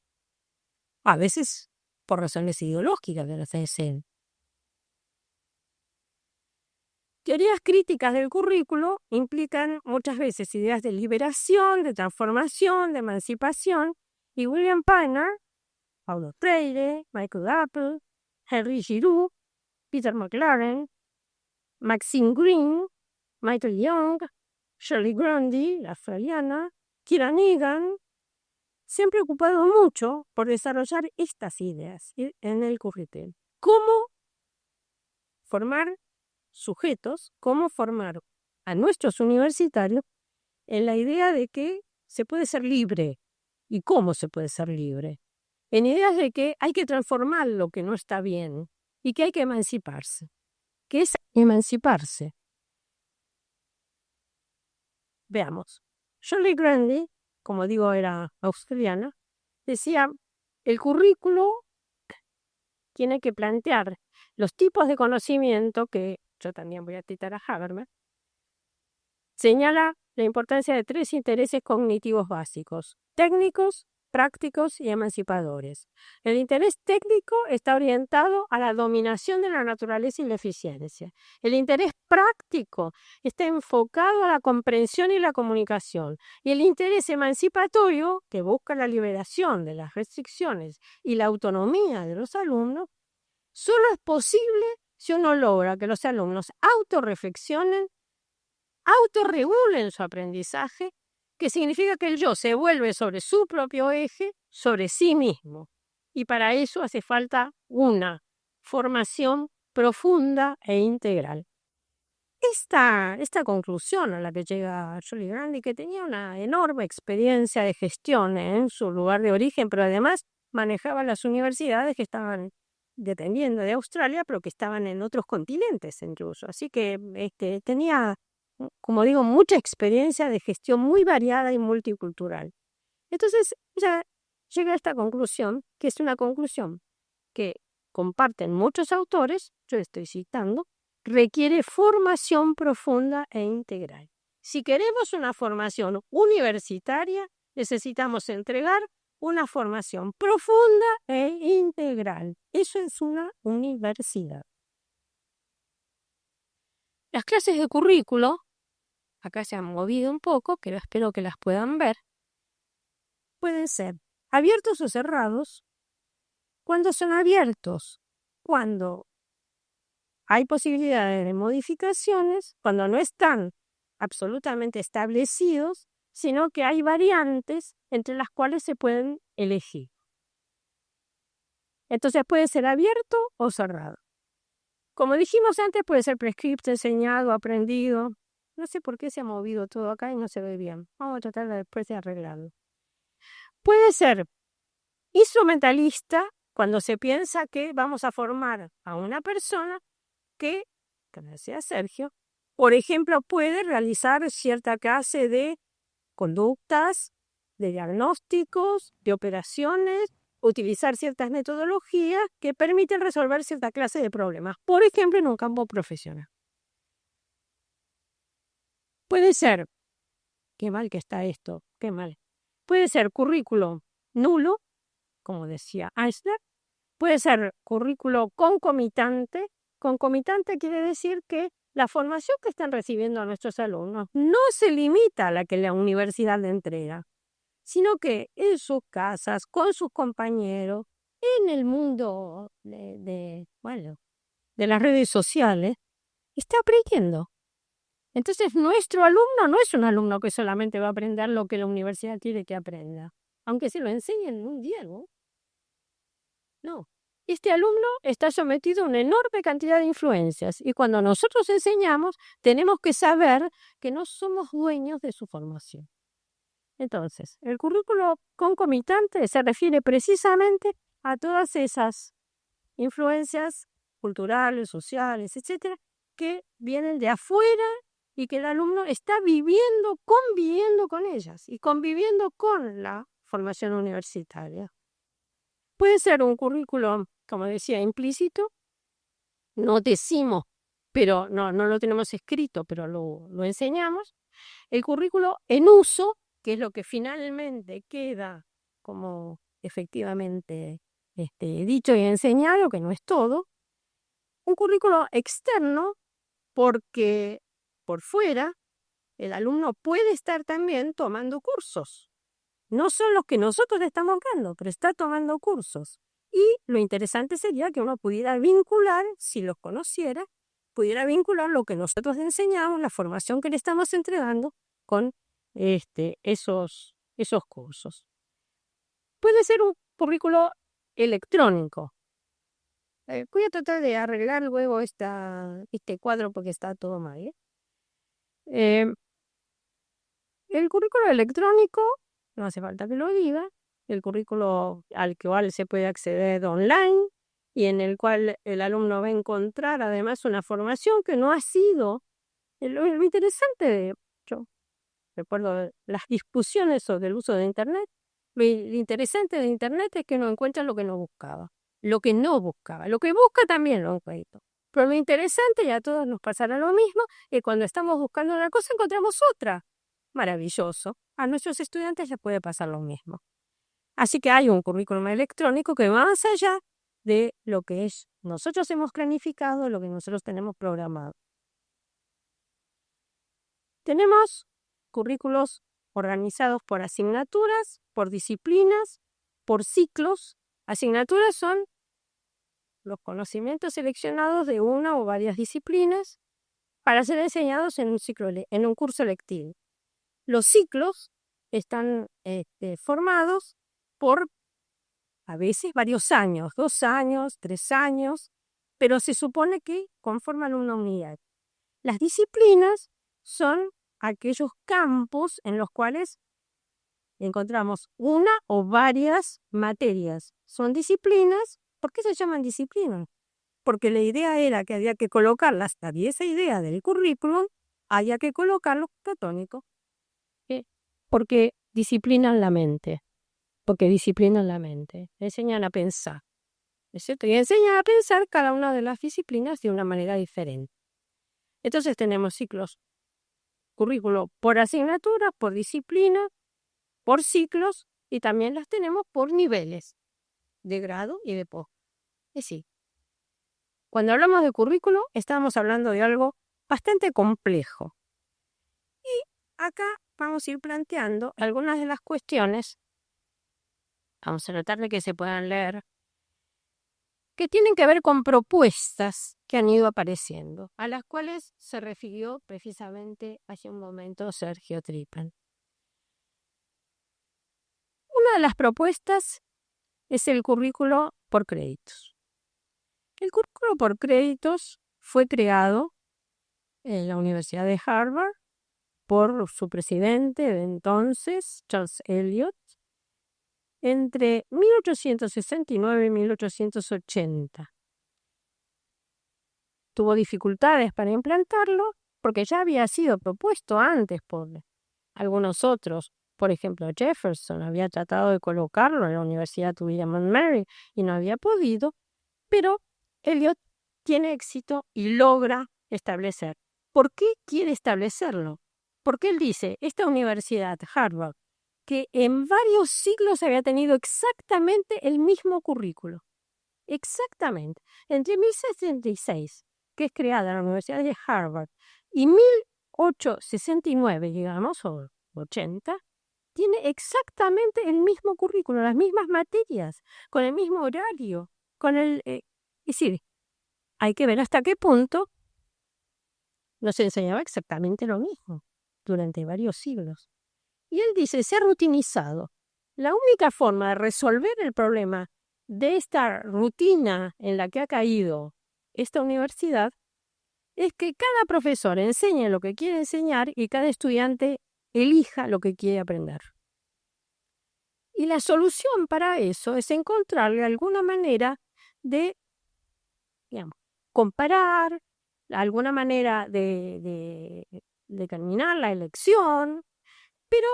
A veces por razones ideológicas de las enseñan. Teorías críticas del currículo implican muchas veces ideas de liberación, de transformación, de emancipación, y William Piner, Paulo Freire, Michael Apple, Henry Giroux, Peter McLaren, Maxine Greene, Michael Young, Shirley Grundy, la australiana, Kieran Egan, se han preocupado mucho por desarrollar estas ideas en el currículum. ¿Cómo formar sujetos, cómo formar a nuestros universitarios en la idea de que se puede ser libre y cómo se puede ser libre, en ideas de que hay que transformar lo que no está bien y que hay que emanciparse? que es emanciparse. Veamos. Shirley Grundy, como digo, era australiana, decía, el currículo tiene que plantear los tipos de conocimiento, que yo también voy a citar a Habermas, señala la importancia de 3 intereses cognitivos básicos: técnicos, prácticos y emancipadores. El interés técnico está orientado a la dominación de la naturaleza y la eficiencia. El interés práctico está enfocado a la comprensión y la comunicación. Y el interés emancipatorio, que busca la liberación de las restricciones y la autonomía de los alumnos, solo es posible si uno logra que los alumnos autorreflexionen, autorregulen su aprendizaje, que significa que el yo se vuelve sobre su propio eje, sobre sí mismo. Y para eso hace falta una formación profunda e integral. Esta conclusión a la que llega Shirley Grundy, que tenía una enorme experiencia de gestión en su lugar de origen, pero además manejaba las universidades que estaban dependiendo de Australia, pero que estaban en otros continentes incluso. Así que tenía, como digo, mucha experiencia de gestión muy variada y multicultural. Entonces, ella llega a esta conclusión, que es una conclusión que comparten muchos autores, yo estoy citando, requiere formación profunda e integral. Si queremos una formación universitaria, necesitamos entregar una formación profunda e integral. Eso es una universidad. Las clases de currículo, acá se han movido un poco, pero espero que las puedan ver, pueden ser abiertos o cerrados. Cuando son abiertos, cuando hay posibilidades de modificaciones, cuando no están absolutamente establecidos, sino que hay variantes entre las cuales se pueden elegir. Entonces puede ser abierto o cerrado. Como dijimos antes, puede ser prescripto, enseñado, aprendido. No sé por qué se ha movido todo acá y no se ve bien. Vamos a tratar después de arreglarlo. Puede ser instrumentalista, cuando se piensa que vamos a formar a una persona que, como decía Sergio, por ejemplo, puede realizar cierta clase de conductas, de diagnósticos, de operaciones, utilizar ciertas metodologías que permiten resolver cierta clase de problemas, por ejemplo, en un campo profesional. Puede ser, qué mal que está esto, qué mal. Puede ser currículo nulo, como decía Eisner. Puede ser currículo concomitante. Concomitante quiere decir que la formación que están recibiendo nuestros alumnos no se limita a la que la universidad le entrega, sino que en sus casas, con sus compañeros, en el mundo de las redes sociales, está aprendiendo. Entonces, nuestro alumno no es un alumno que solamente va a aprender lo que la universidad quiere que aprenda, aunque se lo enseñen en un día, ¿no? No. Este alumno está sometido a una enorme cantidad de influencias y cuando nosotros enseñamos tenemos que saber que no somos dueños de su formación. Entonces, el currículo concomitante se refiere precisamente a todas esas influencias culturales, sociales, etcétera, que vienen de afuera y que el alumno está viviendo, conviviendo con ellas y conviviendo con la formación universitaria. Puede ser un currículo, como decía, implícito. No decimos, pero no lo tenemos escrito, pero lo enseñamos. El currículo en uso, que es lo que finalmente queda como efectivamente dicho y enseñado, que no es todo. Un currículo externo, porque por fuera el alumno puede estar también tomando cursos. No son los que nosotros estamos dando, pero está tomando cursos. Y lo interesante sería que uno pudiera vincular, si los conociera, pudiera vincular lo que nosotros enseñamos, la formación que le estamos entregando, con esos cursos. Puede ser un currículo electrónico. Voy a tratar de arreglar luego este cuadro porque está todo mal. El currículo electrónico, no hace falta que lo diga, el currículo al cual se puede acceder online, y en el cual el alumno va a encontrar además una formación que no ha sido lo interesante de, yo recuerdo las discusiones sobre el uso de Internet, lo interesante de Internet es que no encuentra lo que no buscaba, lo que busca también lo encuentra. Pero lo interesante, y a todos nos pasará lo mismo, que cuando estamos buscando una cosa encontramos otra. Maravilloso. A nuestros estudiantes les puede pasar lo mismo. Así que hay un currículum electrónico que va más allá de lo que nosotros hemos planificado, lo que nosotros tenemos programado. Tenemos currículos organizados por asignaturas, por disciplinas, por ciclos. Asignaturas son los conocimientos seleccionados de una o varias disciplinas para ser enseñados en un curso lectivo. Los ciclos están formados por a veces varios años, 2 años, 3 años, pero se supone que conforman una unidad. Las disciplinas son aquellos campos en los cuales encontramos una o varias materias. Son disciplinas. ¿Por qué se llaman disciplinas? Porque la idea era que había que colocarlas, había esa idea del currículum, había que colocarlo platónico. Porque disciplinan la mente. Enseñan a pensar. ¿Es cierto? Y enseñan a pensar cada una de las disciplinas de una manera diferente. Entonces tenemos ciclos, currículo por asignatura, por disciplina, por ciclos, y también las tenemos por niveles de grado y de posgrado. Es decir, cuando hablamos de currículo, estamos hablando de algo bastante complejo. Y acá vamos a ir planteando algunas de las cuestiones, vamos a tratar de que se puedan leer, que tienen que ver con propuestas que han ido apareciendo, a las cuales se refirió precisamente hace un momento Sergio Tripan. Una de las propuestas es el currículo por créditos. El currículo por créditos fue creado en la Universidad de Harvard por su presidente de entonces, Charles Eliot, entre 1869 y 1880. Tuvo dificultades para implantarlo porque ya había sido propuesto antes por algunos otros. Por ejemplo, Jefferson había tratado de colocarlo en la Universidad de William and Mary y no había podido, pero Eliot tiene éxito y logra establecer. ¿Por qué quiere establecerlo? Porque él dice, esta universidad, Harvard, que en varios siglos había tenido exactamente el mismo currículo. Exactamente. Entre 1066, que es creada la Universidad de Harvard, y 1869, digamos, o 80, tiene exactamente el mismo currículo, las mismas materias, con el mismo horario, es decir, hay que ver hasta qué punto nos enseñaba exactamente lo mismo durante varios siglos. Y él dice, se ha rutinizado. La única forma de resolver el problema de esta rutina en la que ha caído esta universidad es que cada profesor enseñe lo que quiere enseñar y cada estudiante elija lo que quiere aprender. Y la solución para eso es encontrarle alguna manera de, comparar, alguna manera de determinar la elección, pero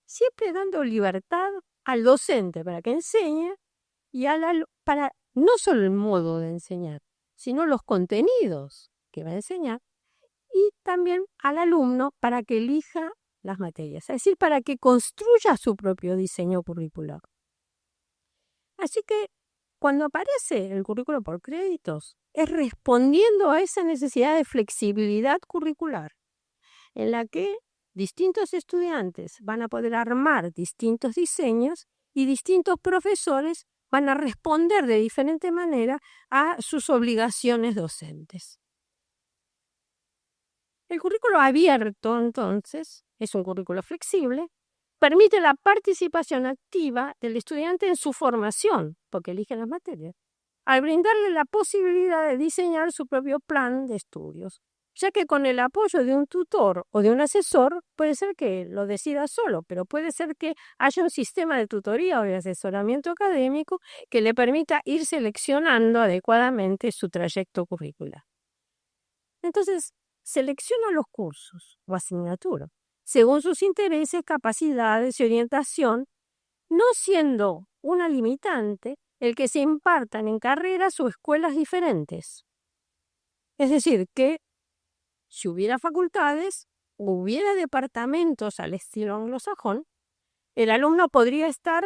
siempre dando libertad al docente para que enseñe y para no solo el modo de enseñar, sino los contenidos que va a enseñar, y también al alumno para que elija las materias, es decir, para que construya su propio diseño curricular. Así que cuando aparece el currículo por créditos, es respondiendo a esa necesidad de flexibilidad curricular, en la que distintos estudiantes van a poder armar distintos diseños y distintos profesores van a responder de diferente manera a sus obligaciones docentes. El currículo abierto, entonces, es un currículo flexible, permite la participación activa del estudiante en su formación, porque elige las materias, al brindarle la posibilidad de diseñar su propio plan de estudios. ya que con el apoyo de un tutor o de un asesor puede ser que lo decida solo, pero puede ser que haya un sistema de tutoría o de asesoramiento académico que le permita ir seleccionando adecuadamente su trayecto curricular. Entonces, selecciona los cursos o asignaturas según sus intereses, capacidades y orientación, no siendo una limitante el que se impartan en carreras o escuelas diferentes. Es decir, que si hubiera facultades, hubiera departamentos al estilo anglosajón, el alumno podría estar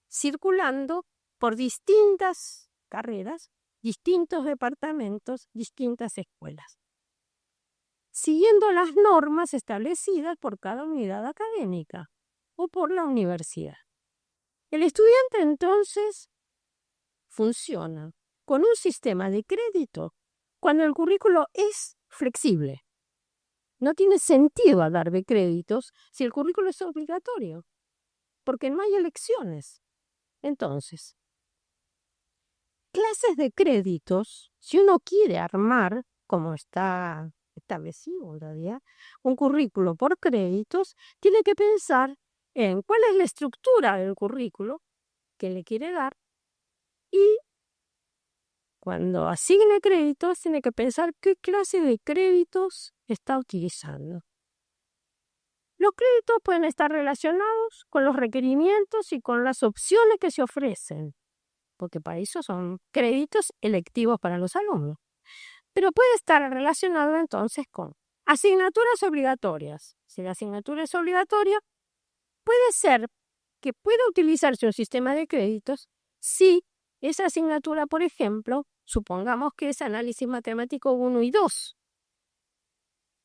circulando por distintas carreras, distintos departamentos, distintas escuelas, siguiendo las normas establecidas por cada unidad académica o por la universidad. El estudiante entonces funciona con un sistema de crédito cuando el currículo es flexible. No tiene sentido dar de créditos si el currículo es obligatorio, porque no hay elecciones. Entonces, clases de créditos, si uno quiere armar, como está establecido en realidad, un currículo por créditos, tiene que pensar en cuál es la estructura del currículo que le quiere dar y cuando asigne créditos tiene que pensar qué clase de créditos está utilizando. Los créditos pueden estar relacionados con los requerimientos y con las opciones que se ofrecen, porque para eso son créditos electivos para los alumnos. Pero puede estar relacionado entonces con asignaturas obligatorias. Si la asignatura es obligatoria, puede ser que pueda utilizarse un sistema de créditos si esa asignatura, por ejemplo, supongamos que es análisis matemático 1 y 2.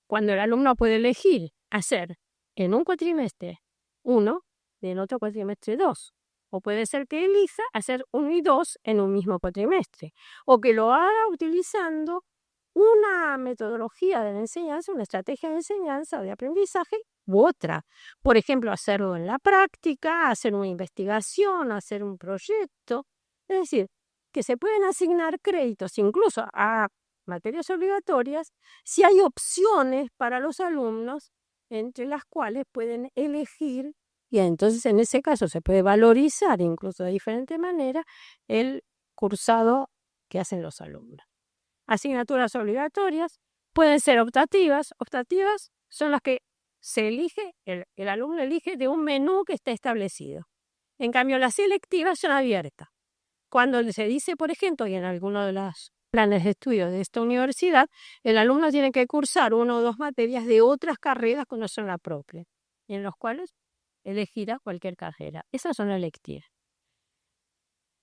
Cuando el alumno puede elegir hacer en un cuatrimestre 1 y en otro cuatrimestre 2. O puede ser que elija hacer 1 y 2 en un mismo cuatrimestre. O que lo haga utilizando una metodología de la enseñanza, una estrategia de enseñanza o de aprendizaje u otra. Por ejemplo, hacerlo en la práctica, hacer una investigación, hacer un proyecto. Es decir, que se pueden asignar créditos incluso a materias obligatorias si hay opciones para los alumnos entre las cuales pueden elegir y entonces en ese caso se puede valorizar incluso de diferente manera el cursado que hacen los alumnos. Asignaturas obligatorias pueden ser optativas. Optativas son las que se elige, el alumno elige de un menú que está establecido. En cambio, las selectivas son abiertas. Cuando se dice, por ejemplo, y en alguno de los planes de estudio de esta universidad, el alumno tiene que cursar 1 o 2 materias de otras carreras que no son la propia, en los cuales elegirá cualquier carrera. Esas son electivas.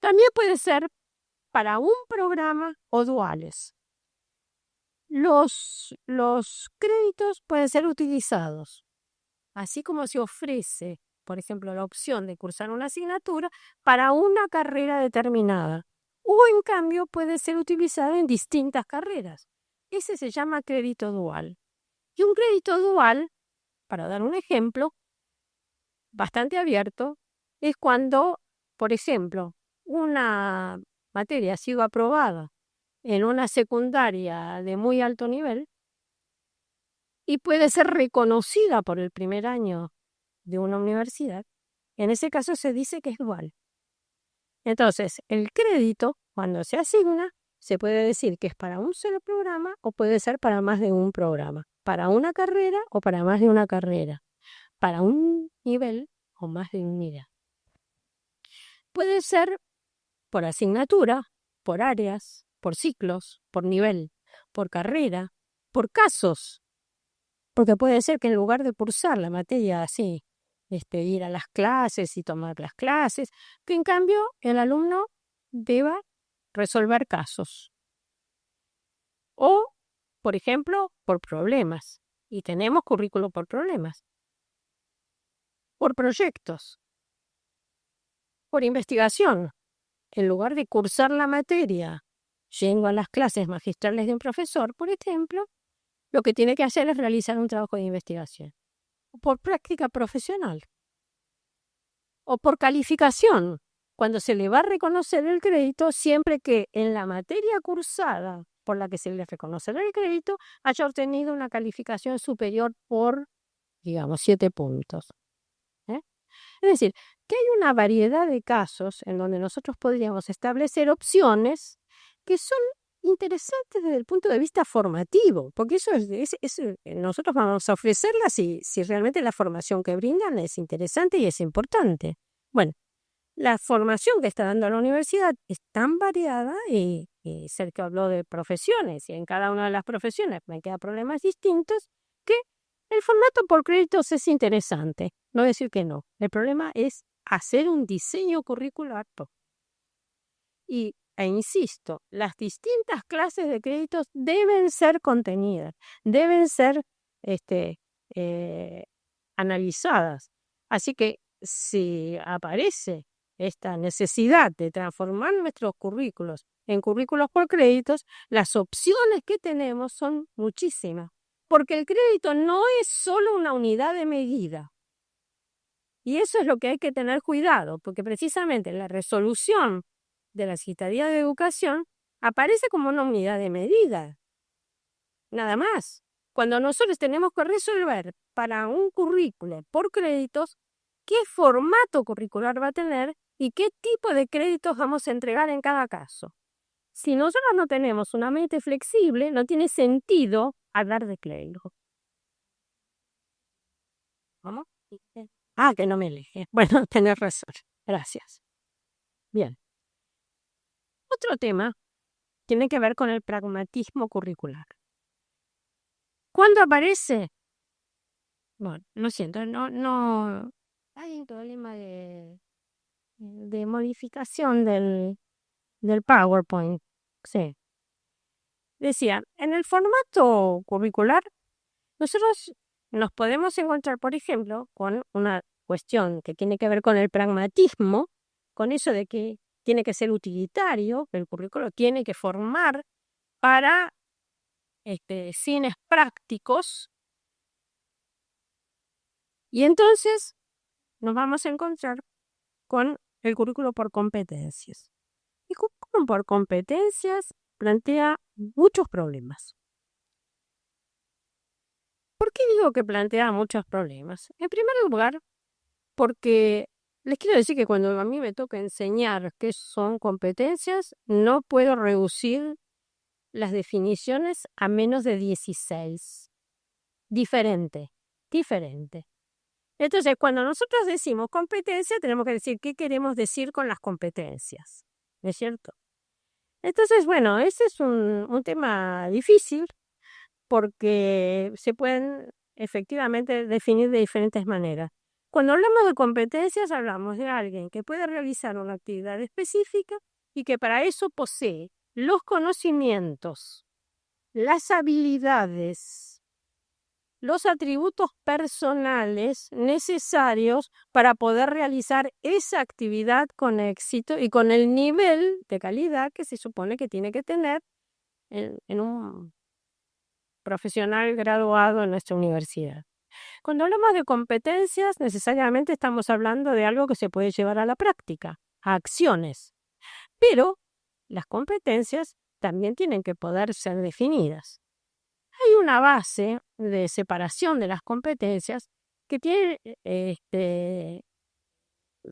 También puede ser para un programa o duales. Los créditos pueden ser utilizados, así como se ofrece, por ejemplo, la opción de cursar una asignatura para una carrera determinada, o en cambio puede ser utilizado en distintas carreras. Ese se llama crédito dual. Y un crédito dual, para dar un ejemplo, bastante abierto, es cuando, por ejemplo, una materia ha sido aprobada en una secundaria de muy alto nivel y puede ser reconocida por el primer año de una universidad. En ese caso se dice que es dual. Entonces, el crédito, cuando se asigna, se puede decir que es para un solo programa o puede ser para más de un programa, para una carrera o para más de una carrera, para un nivel o más de un nivel. Puede ser por asignatura, por áreas, por ciclos, por nivel, por carrera, por casos, porque puede ser que en lugar de cursar la materia así, ir a las clases y tomar las clases, que en cambio el alumno deba resolver casos. O, por ejemplo, por problemas. Y tenemos currículo por problemas. Por proyectos. Por investigación. En lugar de cursar la materia yendo a las clases magistrales de un profesor, por ejemplo, lo que tiene que hacer es realizar un trabajo de investigación. O por práctica profesional. O por calificación, cuando se le va a reconocer el crédito siempre que en la materia cursada por la que se le reconocerá el crédito haya obtenido una calificación superior por, digamos, 7 puntos. Es decir, que hay una variedad de casos en donde nosotros podríamos establecer opciones que son interesantes desde el punto de vista formativo, porque eso nosotros vamos a ofrecerlas si realmente la formación que brindan es interesante y es importante. Bueno, la formación que está dando la universidad es tan variada y Sergio habló de profesiones y en cada una de las profesiones me quedan problemas distintos que el formato por créditos es interesante, no decir que no. El problema es hacer un diseño curricular. E insisto, las distintas clases de créditos deben ser contenidas, deben ser analizadas. Así que si aparece esta necesidad de transformar nuestros currículos en currículos por créditos, las opciones que tenemos son muchísimas. Porque el crédito no es solo una unidad de medida. Y eso es lo que hay que tener cuidado, porque precisamente la resolución de la Secretaría de Educación aparece como una unidad de medida. Nada más. Cuando nosotros tenemos que resolver para un currículo por créditos, qué formato curricular va a tener y qué tipo de créditos vamos a entregar en cada caso. Si nosotros no tenemos una mente flexible, no tiene sentido hablar de crédito. ¿Cómo? Ah, que no me elige. Bueno, tenés razón. Gracias. Bien. Otro tema tiene que ver con el pragmatismo curricular. ¿Cuándo aparece? Bueno, lo siento, no hay un problema de modificación del PowerPoint. Sí. Decía, en el formato curricular, nosotros nos podemos encontrar, por ejemplo, con una cuestión que tiene que ver con el pragmatismo, con eso de que tiene que ser utilitario, que el currículo tiene que formar para fines prácticos. Y entonces nos vamos a encontrar con el currículo por competencias. Y currículo por competencias plantea muchos problemas. ¿Por qué digo que plantea muchos problemas? En primer lugar, porque les quiero decir que cuando a mí me toca enseñar qué son competencias, no puedo reducir las definiciones a menos de 16. Diferente. Entonces, cuando nosotros decimos competencia, tenemos que decir qué queremos decir con las competencias. ¿No es cierto? Entonces, bueno, ese es un tema difícil porque se pueden efectivamente definir de diferentes maneras. Cuando hablamos de competencias, hablamos de alguien que puede realizar una actividad específica y que para eso posee los conocimientos, las habilidades, los atributos personales necesarios para poder realizar esa actividad con éxito y con el nivel de calidad que se supone que tiene que tener en un profesional graduado en nuestra universidad. Cuando hablamos de competencias, necesariamente estamos hablando de algo que se puede llevar a la práctica, a acciones. Pero las competencias también tienen que poder ser definidas. Hay una base de separación de las competencias que tiene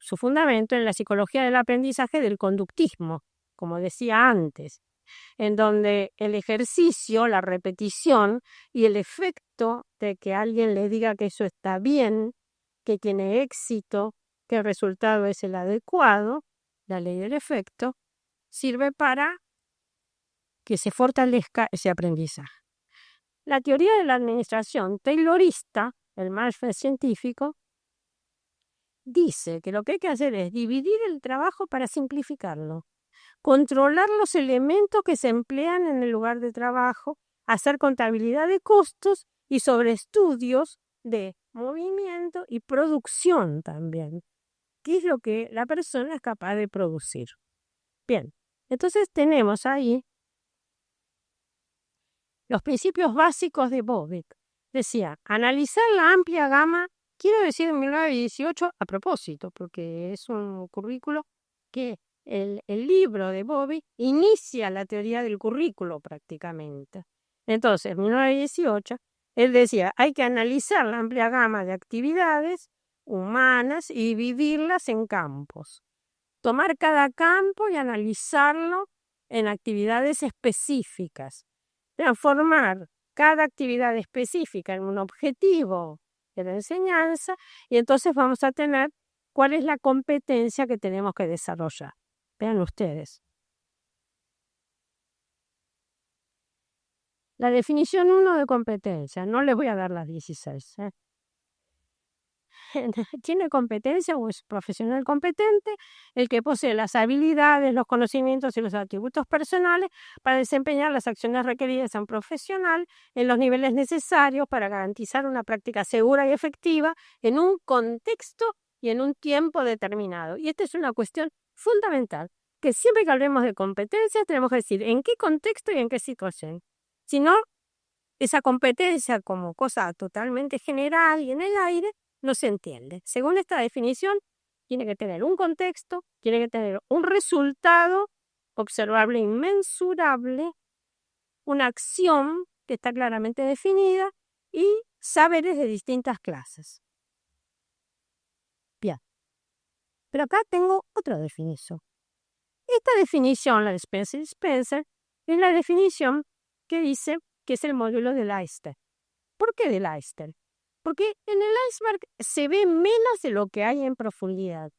su fundamento en la psicología del aprendizaje del conductismo, como decía antes, en donde el ejercicio, la repetición y el efecto de que alguien le diga que eso está bien, que tiene éxito, que el resultado es el adecuado, la ley del efecto, sirve para que se fortalezca ese aprendizaje. La teoría de la administración taylorista, el margen científico, dice que lo que hay que hacer es dividir el trabajo para simplificarlo, controlar los elementos que se emplean en el lugar de trabajo, hacer contabilidad de costos y sobre estudios de movimiento y producción también, que es lo que la persona es capaz de producir. Bien, entonces tenemos ahí los principios básicos de Bobek. Decía, analizar la amplia gama, quiero decir en 1918 a propósito, porque es un currículo que el libro de Bowlby inicia la teoría del currículo prácticamente. Entonces, en 1918, él decía, hay que analizar la amplia gama de actividades humanas y dividirlas en campos. Tomar cada campo y analizarlo en actividades específicas. Transformar cada actividad específica en un objetivo de la enseñanza y entonces vamos a tener cuál es la competencia que tenemos que desarrollar. Vean ustedes. La definición 1 de competencia, no les voy a dar las 16. Tiene competencia o es profesional competente el que posee las habilidades, los conocimientos y los atributos personales para desempeñar las acciones requeridas en un profesional en los niveles necesarios para garantizar una práctica segura y efectiva en un contexto y en un tiempo determinado. Y esta es una cuestión fundamental, que siempre que hablemos de competencias tenemos que decir en qué contexto y en qué situación. Si no, esa competencia como cosa totalmente general y en el aire no se entiende. Según esta definición, tiene que tener un contexto, tiene que tener un resultado observable y mensurable, una acción que está claramente definida y saberes de distintas clases. Bien. Pero acá tengo otra definición. Esta definición, la de Spencer y Spencer, es la definición que dice que es el módulo de Leicester. ¿Por qué de Leicester? Porque en el iceberg se ve menos de lo que hay en profundidad.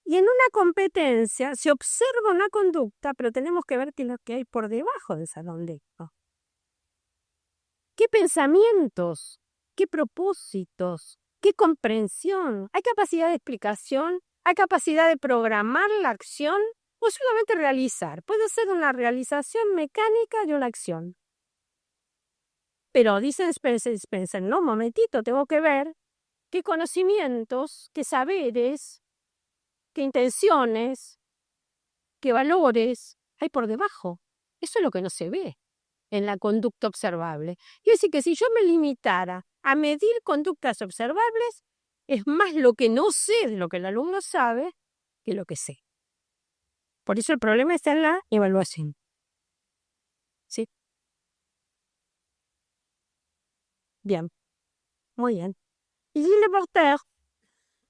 Y en una competencia se observa una conducta, pero tenemos que ver qué es lo que hay por debajo de esa conducta. ¿Qué pensamientos? ¿Qué propósitos? ¿Qué comprensión? ¿Hay capacidad de explicación? ¿Hay capacidad de programar la acción o solamente realizar? Puede ser una realización mecánica de una acción. Pero dice Spencer, no, un momentito, tengo que ver qué conocimientos, qué saberes, qué intenciones, qué valores hay por debajo. Eso es lo que no se ve en la conducta observable. Quiere decir que si yo me limitara a medir conductas observables, es más lo que no sé de lo que el alumno sabe que lo que sé. Por eso el problema está en la evaluación. ¿Sí? Bien, muy bien. Y Gilles Leporter,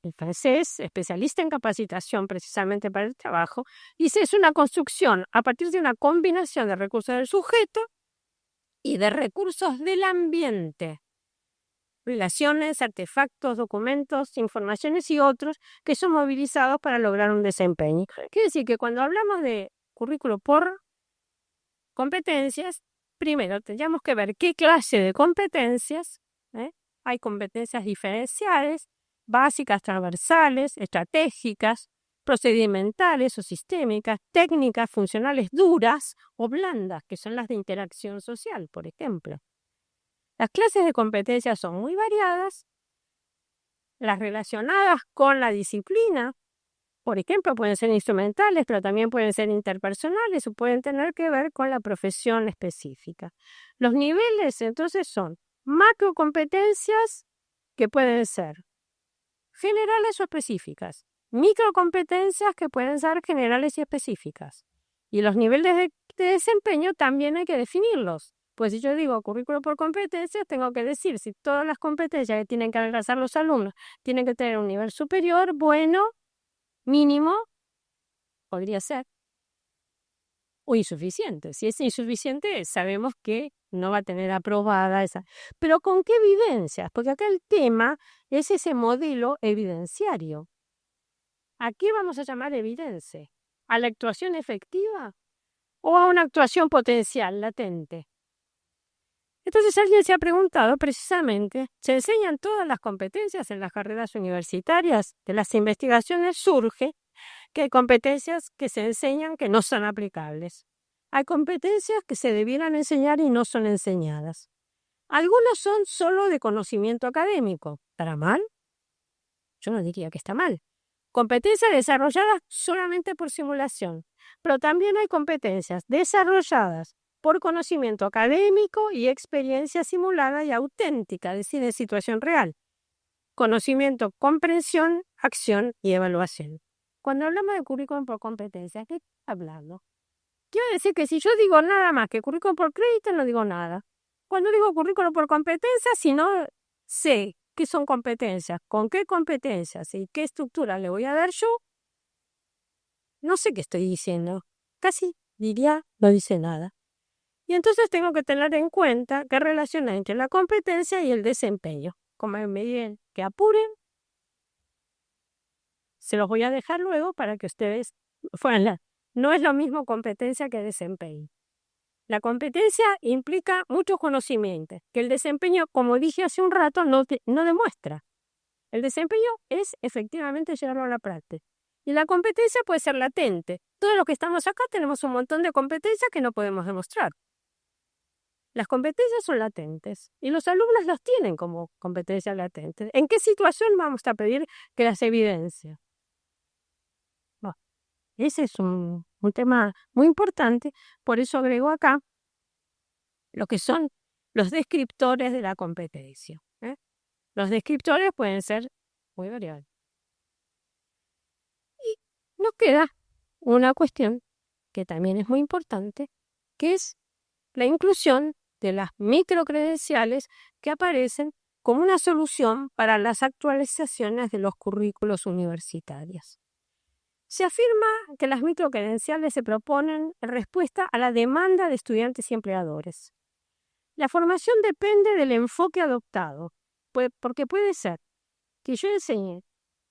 el francés, especialista en capacitación precisamente para el trabajo, dice es una construcción a partir de una combinación de recursos del sujeto y de recursos del ambiente. Relaciones, artefactos, documentos, informaciones y otros que son movilizados para lograr un desempeño. Quiere decir que cuando hablamos de currículo por competencias, primero tendríamos que ver qué clase de competencias. Hay competencias diferenciales, básicas, transversales, estratégicas, procedimentales o sistémicas, técnicas, funcionales duras o blandas, que son las de interacción social, por ejemplo. Las clases de competencias son muy variadas. Las relacionadas con la disciplina, por ejemplo, pueden ser instrumentales, pero también pueden ser interpersonales o pueden tener que ver con la profesión específica. Los niveles, entonces, son macrocompetencias que pueden ser generales o específicas, microcompetencias que pueden ser generales y específicas. Y los niveles de desempeño también hay que definirlos. Pues si yo digo currículo por competencias, tengo que decir si todas las competencias que tienen que alcanzar los alumnos tienen que tener un nivel superior, bueno, mínimo, podría ser, o insuficiente. Si es insuficiente, sabemos que no va a tener aprobada esa. Pero ¿con qué evidencias? Porque acá el tema es ese modelo evidenciario. ¿A qué vamos a llamar evidencia? ¿A la actuación efectiva o a una actuación potencial, latente? Entonces alguien se ha preguntado precisamente, ¿se enseñan todas las competencias en las carreras universitarias? De las investigaciones surge que hay competencias que se enseñan que no son aplicables. Hay competencias que se debieran enseñar y no son enseñadas. Algunos son solo de conocimiento académico. ¿Estará mal? Yo no diría que está mal. Competencias desarrolladas solamente por simulación, pero también hay competencias desarrolladas por conocimiento académico y experiencia simulada y auténtica, es decir, en situación real. Conocimiento, comprensión, acción y evaluación. cuando hablamos de currículum por competencia, ¿qué estoy hablando? Quiero decir que si yo digo nada más que currículum por crédito, no digo nada. Cuando digo currículum por competencia, si no sé qué son competencias, con qué competencias y qué estructura le voy a dar yo, no sé qué estoy diciendo. Casi diría no dice nada. Y entonces tengo que tener en cuenta qué relación hay entre la competencia y el desempeño. Como me digan que apuren, se los voy a dejar luego para que ustedes no es lo mismo competencia que desempeño. La competencia implica muchos conocimientos, que el desempeño, como dije hace un rato, no demuestra. El desempeño es efectivamente llevarlo a la práctica. Y la competencia puede ser latente. Todos los que estamos acá tenemos un montón de competencias que no podemos demostrar. Las competencias son latentes y los alumnos las tienen como competencias latentes. ¿En qué situación vamos a pedir que las evidencie? Bueno, ese es un tema muy importante, por eso agrego acá lo que son los descriptores de la competencia. Los descriptores pueden ser muy variables. Y nos queda una cuestión que también es muy importante, que es la inclusión de las microcredenciales que aparecen como una solución para las actualizaciones de los currículos universitarios. Se afirma que las microcredenciales se proponen en respuesta a la demanda de estudiantes y empleadores. La formación depende del enfoque adoptado, porque puede ser que yo enseñe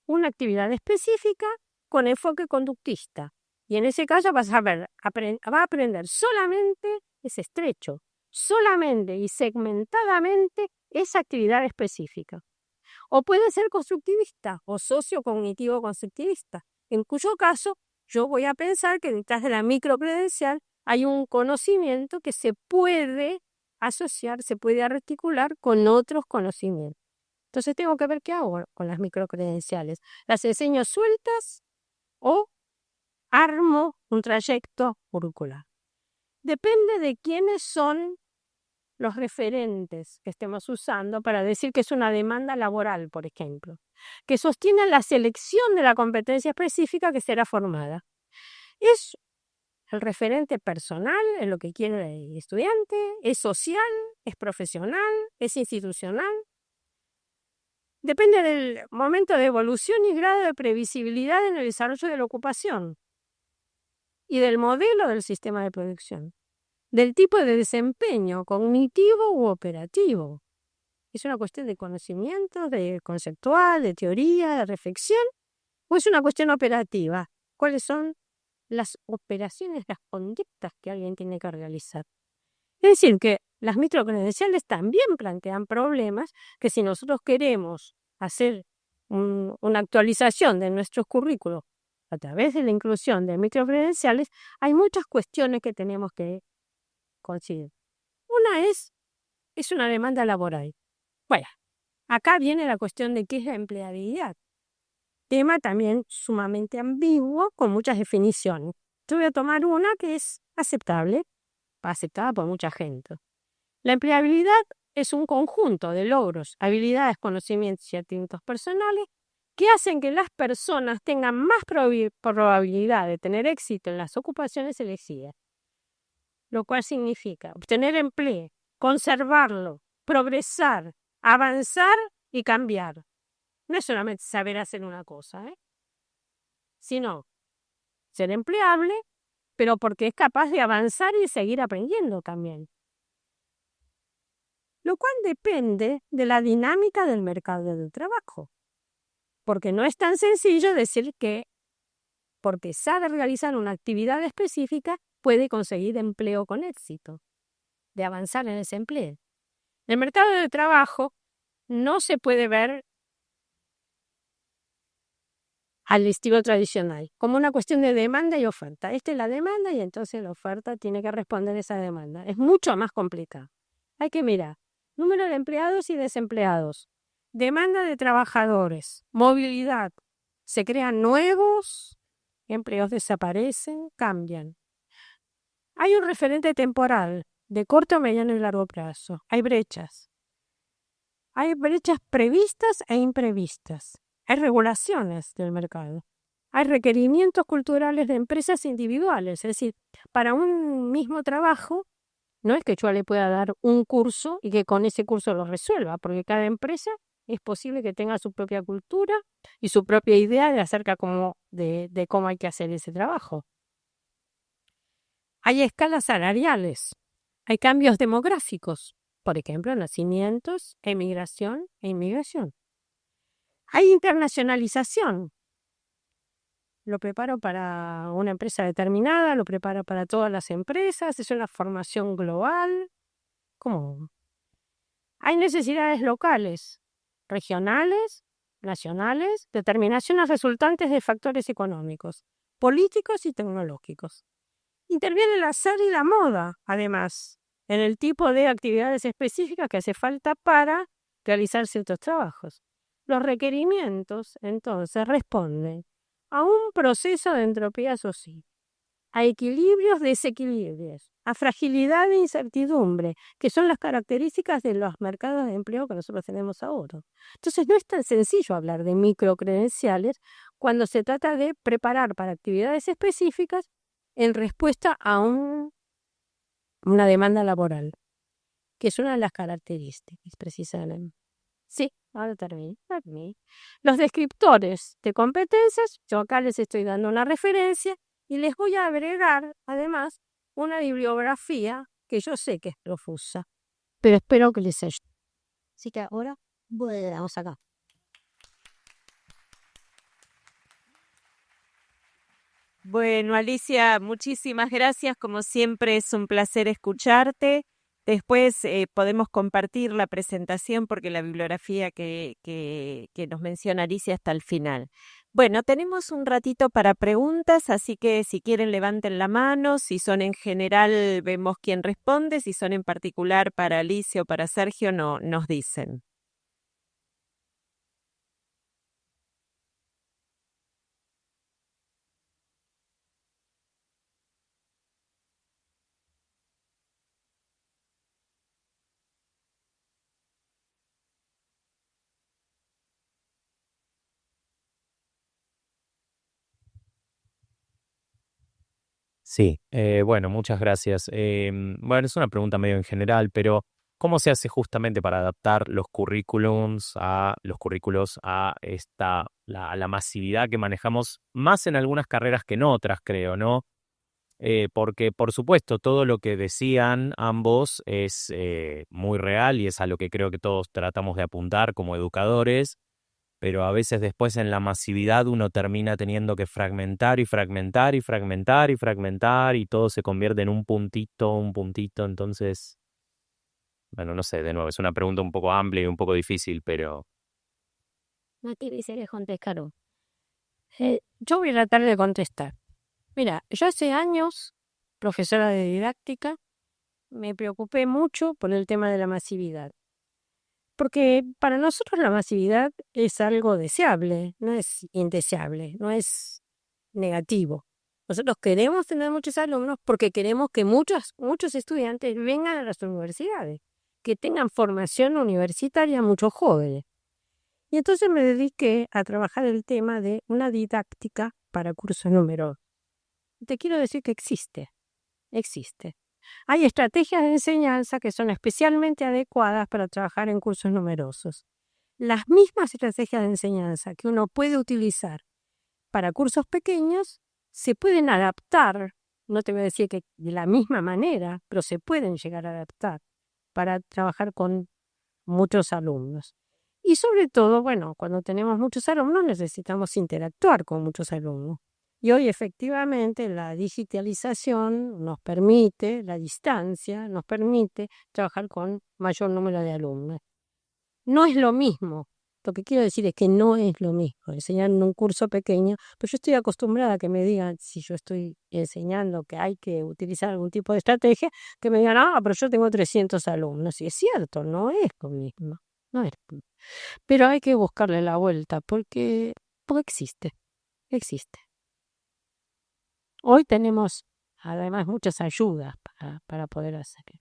una actividad específica con enfoque conductista, y en ese caso va a aprender solamente ese estrecho, solamente y segmentadamente esa actividad específica. O puede ser constructivista o sociocognitivo constructivista, en cuyo caso yo voy a pensar que detrás de la microcredencial hay un conocimiento que se puede asociar, se puede articular con otros conocimientos. Entonces tengo que ver qué hago con las microcredenciales. ¿Las enseño sueltas o armo un trayecto curricular? Depende de quiénes son los referentes que estemos usando para decir que es una demanda laboral, por ejemplo, que sostienen la selección de la competencia específica que será formada. ¿Es el referente personal, es lo que quiere el estudiante? ¿Es social? ¿Es profesional? ¿Es institucional? Depende del momento de evolución y grado de previsibilidad en el desarrollo de la ocupación y del modelo del sistema de producción, del tipo de desempeño cognitivo u operativo. ¿Es una cuestión de conocimiento, de conceptual, de teoría, de reflexión? ¿O es una cuestión operativa? ¿Cuáles son las operaciones, las conductas que alguien tiene que realizar? Es decir, que las microcredenciales también plantean problemas que si nosotros queremos hacer una actualización de nuestros currículos a través de la inclusión de microcredenciales, hay muchas cuestiones que tenemos que considerar. Una es una demanda laboral. Bueno, acá viene la cuestión de qué es la empleabilidad. Tema también sumamente ambiguo, con muchas definiciones. Yo voy a tomar una que es aceptable, aceptada por mucha gente. La empleabilidad es un conjunto de logros, habilidades, conocimientos y atributos personales que hacen que las personas tengan más probabilidad de tener éxito en las ocupaciones elegidas, lo cual significa obtener empleo, conservarlo, progresar, avanzar y cambiar. No es solamente saber hacer una cosa, sino ser empleable, pero porque es capaz de avanzar y seguir aprendiendo también. Lo cual depende de la dinámica del mercado del trabajo, porque no es tan sencillo decir que porque sabe realizar una actividad específica puede conseguir empleo con éxito, de avanzar en ese empleo. El mercado de trabajo no se puede ver al estilo tradicional, como una cuestión de demanda y oferta. Esta es la demanda y entonces la oferta tiene que responder a esa demanda. Es mucho más complicado. Hay que mirar número de empleados y desempleados, demanda de trabajadores, movilidad. Se crean nuevos, empleos desaparecen, cambian. Hay un referente temporal de corto, mediano y largo plazo. Hay brechas. Hay brechas previstas e imprevistas. Hay regulaciones del mercado. Hay requerimientos culturales de empresas individuales, es decir, para un mismo trabajo, no es que yo le pueda dar un curso y que con ese curso lo resuelva, porque cada empresa es posible que tenga su propia cultura y su propia idea acerca de cómo hay que hacer ese trabajo. Hay escalas salariales, hay cambios demográficos, por ejemplo, nacimientos, emigración e inmigración. Hay internacionalización. Lo preparo para una empresa determinada, lo preparo para todas las empresas, es una formación global. ¿Cómo? Hay necesidades locales, regionales, nacionales, determinaciones resultantes de factores económicos, políticos y tecnológicos. Interviene el azar y la moda, además, en el tipo de actividades específicas que hace falta para realizar ciertos trabajos. Los requerimientos, entonces, responden a un proceso de entropía social, a equilibrios, desequilibrios, a fragilidad e incertidumbre, que son las características de los mercados de empleo que nosotros tenemos ahora. Entonces, no es tan sencillo hablar de microcredenciales cuando se trata de preparar para actividades específicas en respuesta a una demanda laboral, que es una de las características, precisamente. Sí, ahora terminé. Los descriptores de competencias, yo acá les estoy dando una referencia y les voy a agregar, además, una bibliografía que yo sé que es profusa, pero espero que les ayude. Así que ahora, vamos acá. Bueno, Alicia, muchísimas gracias. Como siempre, es un placer escucharte. Después podemos compartir la presentación porque la bibliografía que nos menciona Alicia está al final. Bueno, tenemos un ratito para preguntas, así que si quieren levanten la mano. Si son en general, vemos quién responde. Si son en particular para Alicia o para Sergio, no, nos dicen. Sí, bueno, muchas gracias. Bueno, es una pregunta medio en general, pero ¿cómo se hace justamente para adaptar los currículums a los currículos a a la masividad que manejamos más en algunas carreras que en otras, creo, ¿no? Porque, por supuesto, todo lo que decían ambos es muy real y es a lo que creo que todos tratamos de apuntar como educadores, pero a veces después en la masividad uno termina teniendo que fragmentar y fragmentar y fragmentar y fragmentar y todo se convierte en un puntito, entonces, bueno, no sé, de nuevo, es una pregunta un poco amplia y un poco difícil, pero... No te quisiera contestar. Yo voy a tratar de contestar. Mira, yo hace años, profesora de didáctica, me preocupé mucho por el tema de la masividad. Porque para nosotros la masividad es algo deseable, no es indeseable, no es negativo. Nosotros queremos tener muchos alumnos porque queremos que muchos estudiantes vengan a las universidades, que tengan formación universitaria muchos jóvenes. Y entonces me dediqué a trabajar el tema de una didáctica para cursos numerosos. Te quiero decir que existe. Hay estrategias de enseñanza que son especialmente adecuadas para trabajar en cursos numerosos. Las mismas estrategias de enseñanza que uno puede utilizar para cursos pequeños se pueden adaptar, no te voy a decir que de la misma manera, pero se pueden llegar a adaptar para trabajar con muchos alumnos. Y sobre todo, bueno, cuando tenemos muchos alumnos necesitamos interactuar con muchos alumnos. Y hoy efectivamente la digitalización nos permite, la distancia nos permite trabajar con mayor número de alumnos. No es lo mismo. Lo que quiero decir es que no es lo mismo enseñar en un curso pequeño, pero yo estoy acostumbrada a que me digan, si yo estoy enseñando que hay que utilizar algún tipo de estrategia, que me digan, pero yo tengo 300 alumnos. Y es cierto, no es lo mismo. No es. Pero hay que buscarle la vuelta porque existe. Hoy tenemos además muchas ayudas para poder hacerlo.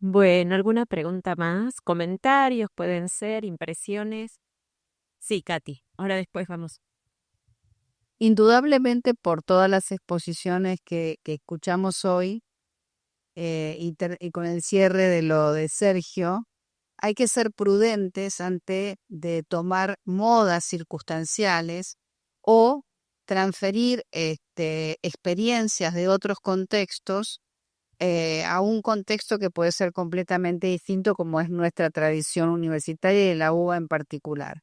Bueno, ¿alguna pregunta más? Comentarios pueden ser, impresiones. Sí, Katy, ahora después vamos. Indudablemente por todas las exposiciones que escuchamos hoy y con el cierre de lo de Sergio, hay que ser prudentes ante de tomar modas circunstanciales o transferir experiencias de otros contextos a un contexto que puede ser completamente distinto como es nuestra tradición universitaria y de la UBA en particular.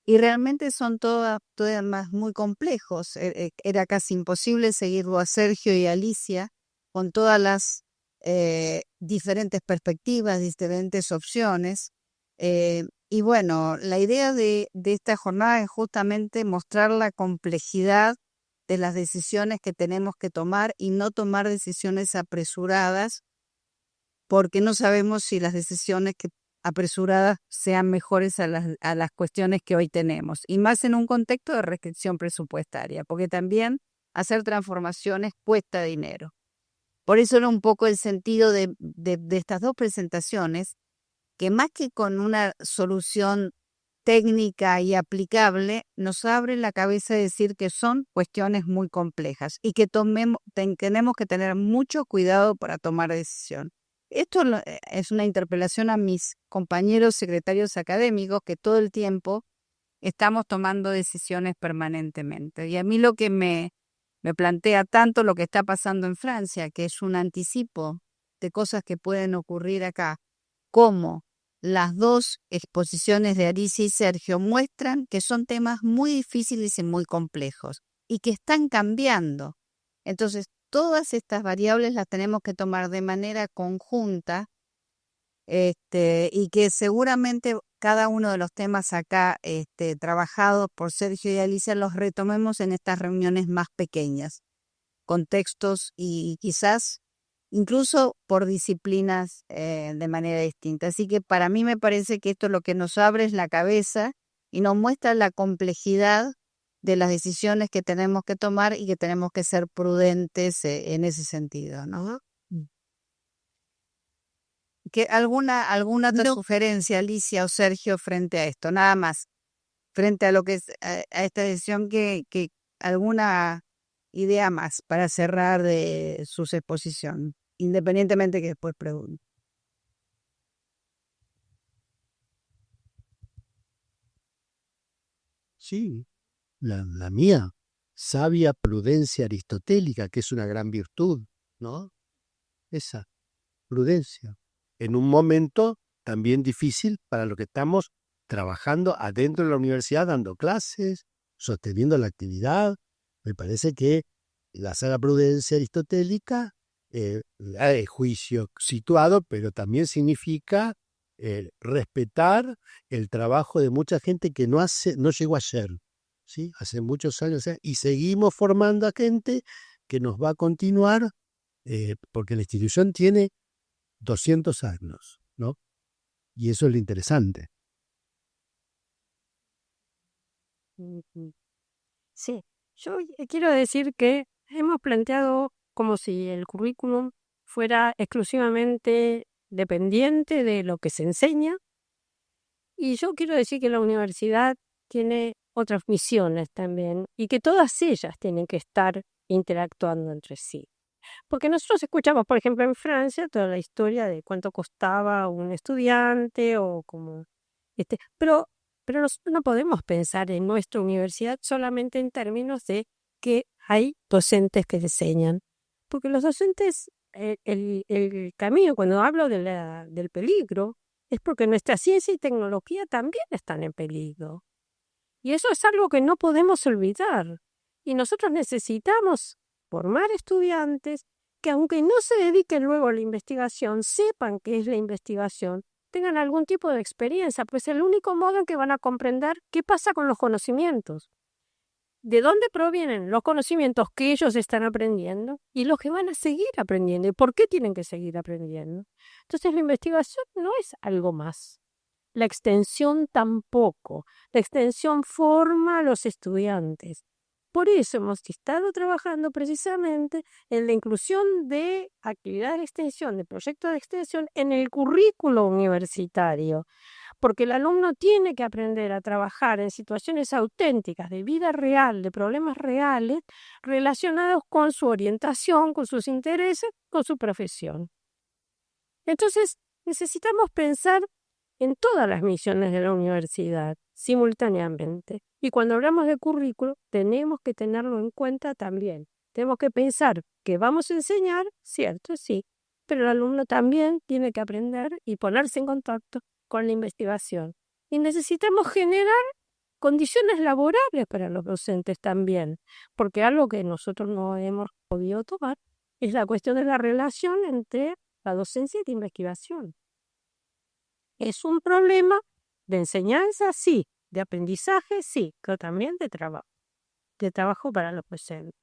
Y realmente son todas más muy complejos. Era casi imposible seguirlo a Sergio y a Alicia con todas las diferentes perspectivas, diferentes opciones. Y bueno, la idea de esta jornada es justamente mostrar la complejidad de las decisiones que tenemos que tomar y no tomar decisiones apresuradas, porque no sabemos si las decisiones apresuradas sean mejores a las cuestiones que hoy tenemos, y más en un contexto de restricción presupuestaria, porque también hacer transformaciones cuesta dinero. Por eso era un poco el sentido de estas dos presentaciones, que más que con una solución técnica y aplicable, nos abre la cabeza de decir que son cuestiones muy complejas y que tenemos que tener mucho cuidado para tomar decisión. Esto es una interpelación a mis compañeros secretarios académicos que todo el tiempo estamos tomando decisiones permanentemente. Y a mí lo que me plantea tanto lo que está pasando en Francia, que es un anticipo de cosas que pueden ocurrir acá, como las dos exposiciones de Alicia y Sergio muestran que son temas muy difíciles y muy complejos y que están cambiando. Entonces, todas estas variables las tenemos que tomar de manera conjunta y que seguramente cada uno de los temas acá trabajados por Sergio y Alicia los retomemos en estas reuniones más pequeñas, contextos y quizás incluso por disciplinas de manera distinta. Así que para mí me parece que esto lo que nos abre es la cabeza y nos muestra la complejidad de las decisiones que tenemos que tomar y que tenemos que ser prudentes en ese sentido, ¿no? ¿Alguna otra sugerencia, Alicia o Sergio, frente a esto? Nada más, frente a lo que es a esta decisión, que alguna idea más para cerrar de sus exposiciones, independientemente que después pregunte. Sí, la mía, sabia prudencia aristotélica, que es una gran virtud, ¿no? Esa, prudencia. En un momento también difícil para lo que estamos trabajando adentro de la universidad, dando clases, sosteniendo la actividad. Me parece que la sana prudencia aristotélica es juicio situado, pero también significa respetar el trabajo de mucha gente que no llegó ayer, ¿sí? Hace muchos años, y seguimos formando a gente que nos va a continuar, porque la institución tiene 200 años, ¿no? Y eso es lo interesante. Sí, yo quiero decir que hemos planteado como si el currículum fuera exclusivamente dependiente de lo que se enseña, y yo quiero decir que la universidad tiene otras misiones también y que todas ellas tienen que estar interactuando entre sí. Porque nosotros escuchamos, por ejemplo, en Francia, toda la historia de cuánto costaba un estudiante o como pero nosotros no podemos pensar en nuestra universidad solamente en términos de que hay docentes que enseñan, porque los docentes, el camino, cuando hablo del peligro, es porque nuestra ciencia y tecnología también están en peligro. Y eso es algo que no podemos olvidar. Y nosotros necesitamos formar estudiantes que, aunque no se dediquen luego a la investigación, sepan qué es la investigación, tengan algún tipo de experiencia, pues es el único modo en que van a comprender qué pasa con los conocimientos, de dónde provienen los conocimientos que ellos están aprendiendo y los que van a seguir aprendiendo y por qué tienen que seguir aprendiendo. Entonces la investigación no es algo más. La extensión tampoco. La extensión forma a los estudiantes. Por eso hemos estado trabajando precisamente en la inclusión de actividades de extensión, de proyectos de extensión en el currículo universitario, porque el alumno tiene que aprender a trabajar en situaciones auténticas, de vida real, de problemas reales, relacionados con su orientación, con sus intereses, con su profesión. Entonces, necesitamos pensar en todas las misiones de la universidad simultáneamente. Y cuando hablamos de currículo, tenemos que tenerlo en cuenta también. Tenemos que pensar que vamos a enseñar, cierto, sí, pero el alumno también tiene que aprender y ponerse en contacto con la investigación. Y necesitamos generar condiciones laborables para los docentes también, porque algo que nosotros no hemos podido tomar es la cuestión de la relación entre la docencia y la investigación. Es un problema de enseñanza, sí, de aprendizaje, sí, pero también de trabajo para los docentes.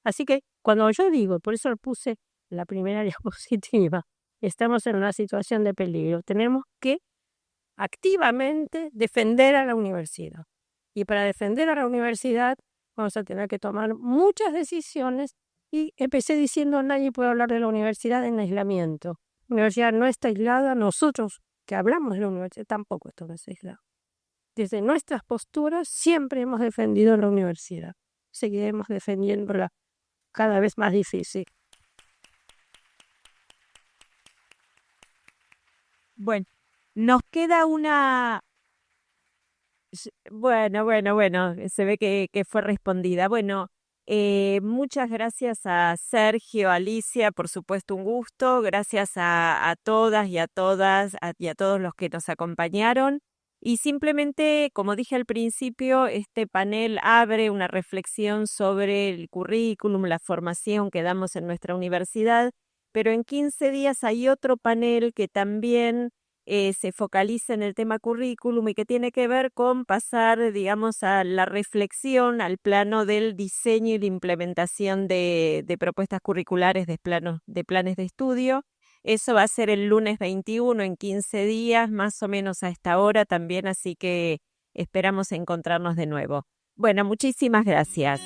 Así que cuando yo digo, por eso lo puse la primera diapositiva, estamos en una situación de peligro, tenemos que activamente defender a la universidad. Y para defender a la universidad vamos a tener que tomar muchas decisiones y empecé diciendo nadie puede hablar de la universidad en aislamiento. La universidad no está aislada, nosotros que hablamos de la universidad tampoco estamos aislados. Desde nuestras posturas siempre hemos defendido la universidad. Seguiremos defendiéndola cada vez más difícil. Bueno, nos queda una... Bueno, se ve que fue respondida. Bueno, muchas gracias a Sergio, Alicia, por supuesto un gusto. Gracias a todas y a todos los que nos acompañaron. Y simplemente, como dije al principio, este panel abre una reflexión sobre el currículum, la formación que damos en nuestra universidad, pero en 15 días hay otro panel que también se focaliza en el tema currículum y que tiene que ver con pasar, digamos, a la reflexión, al plano del diseño y la implementación de propuestas curriculares de planes de estudio. Eso va a ser el lunes 21, en 15 días, más o menos a esta hora también, así que esperamos encontrarnos de nuevo. Bueno, muchísimas gracias.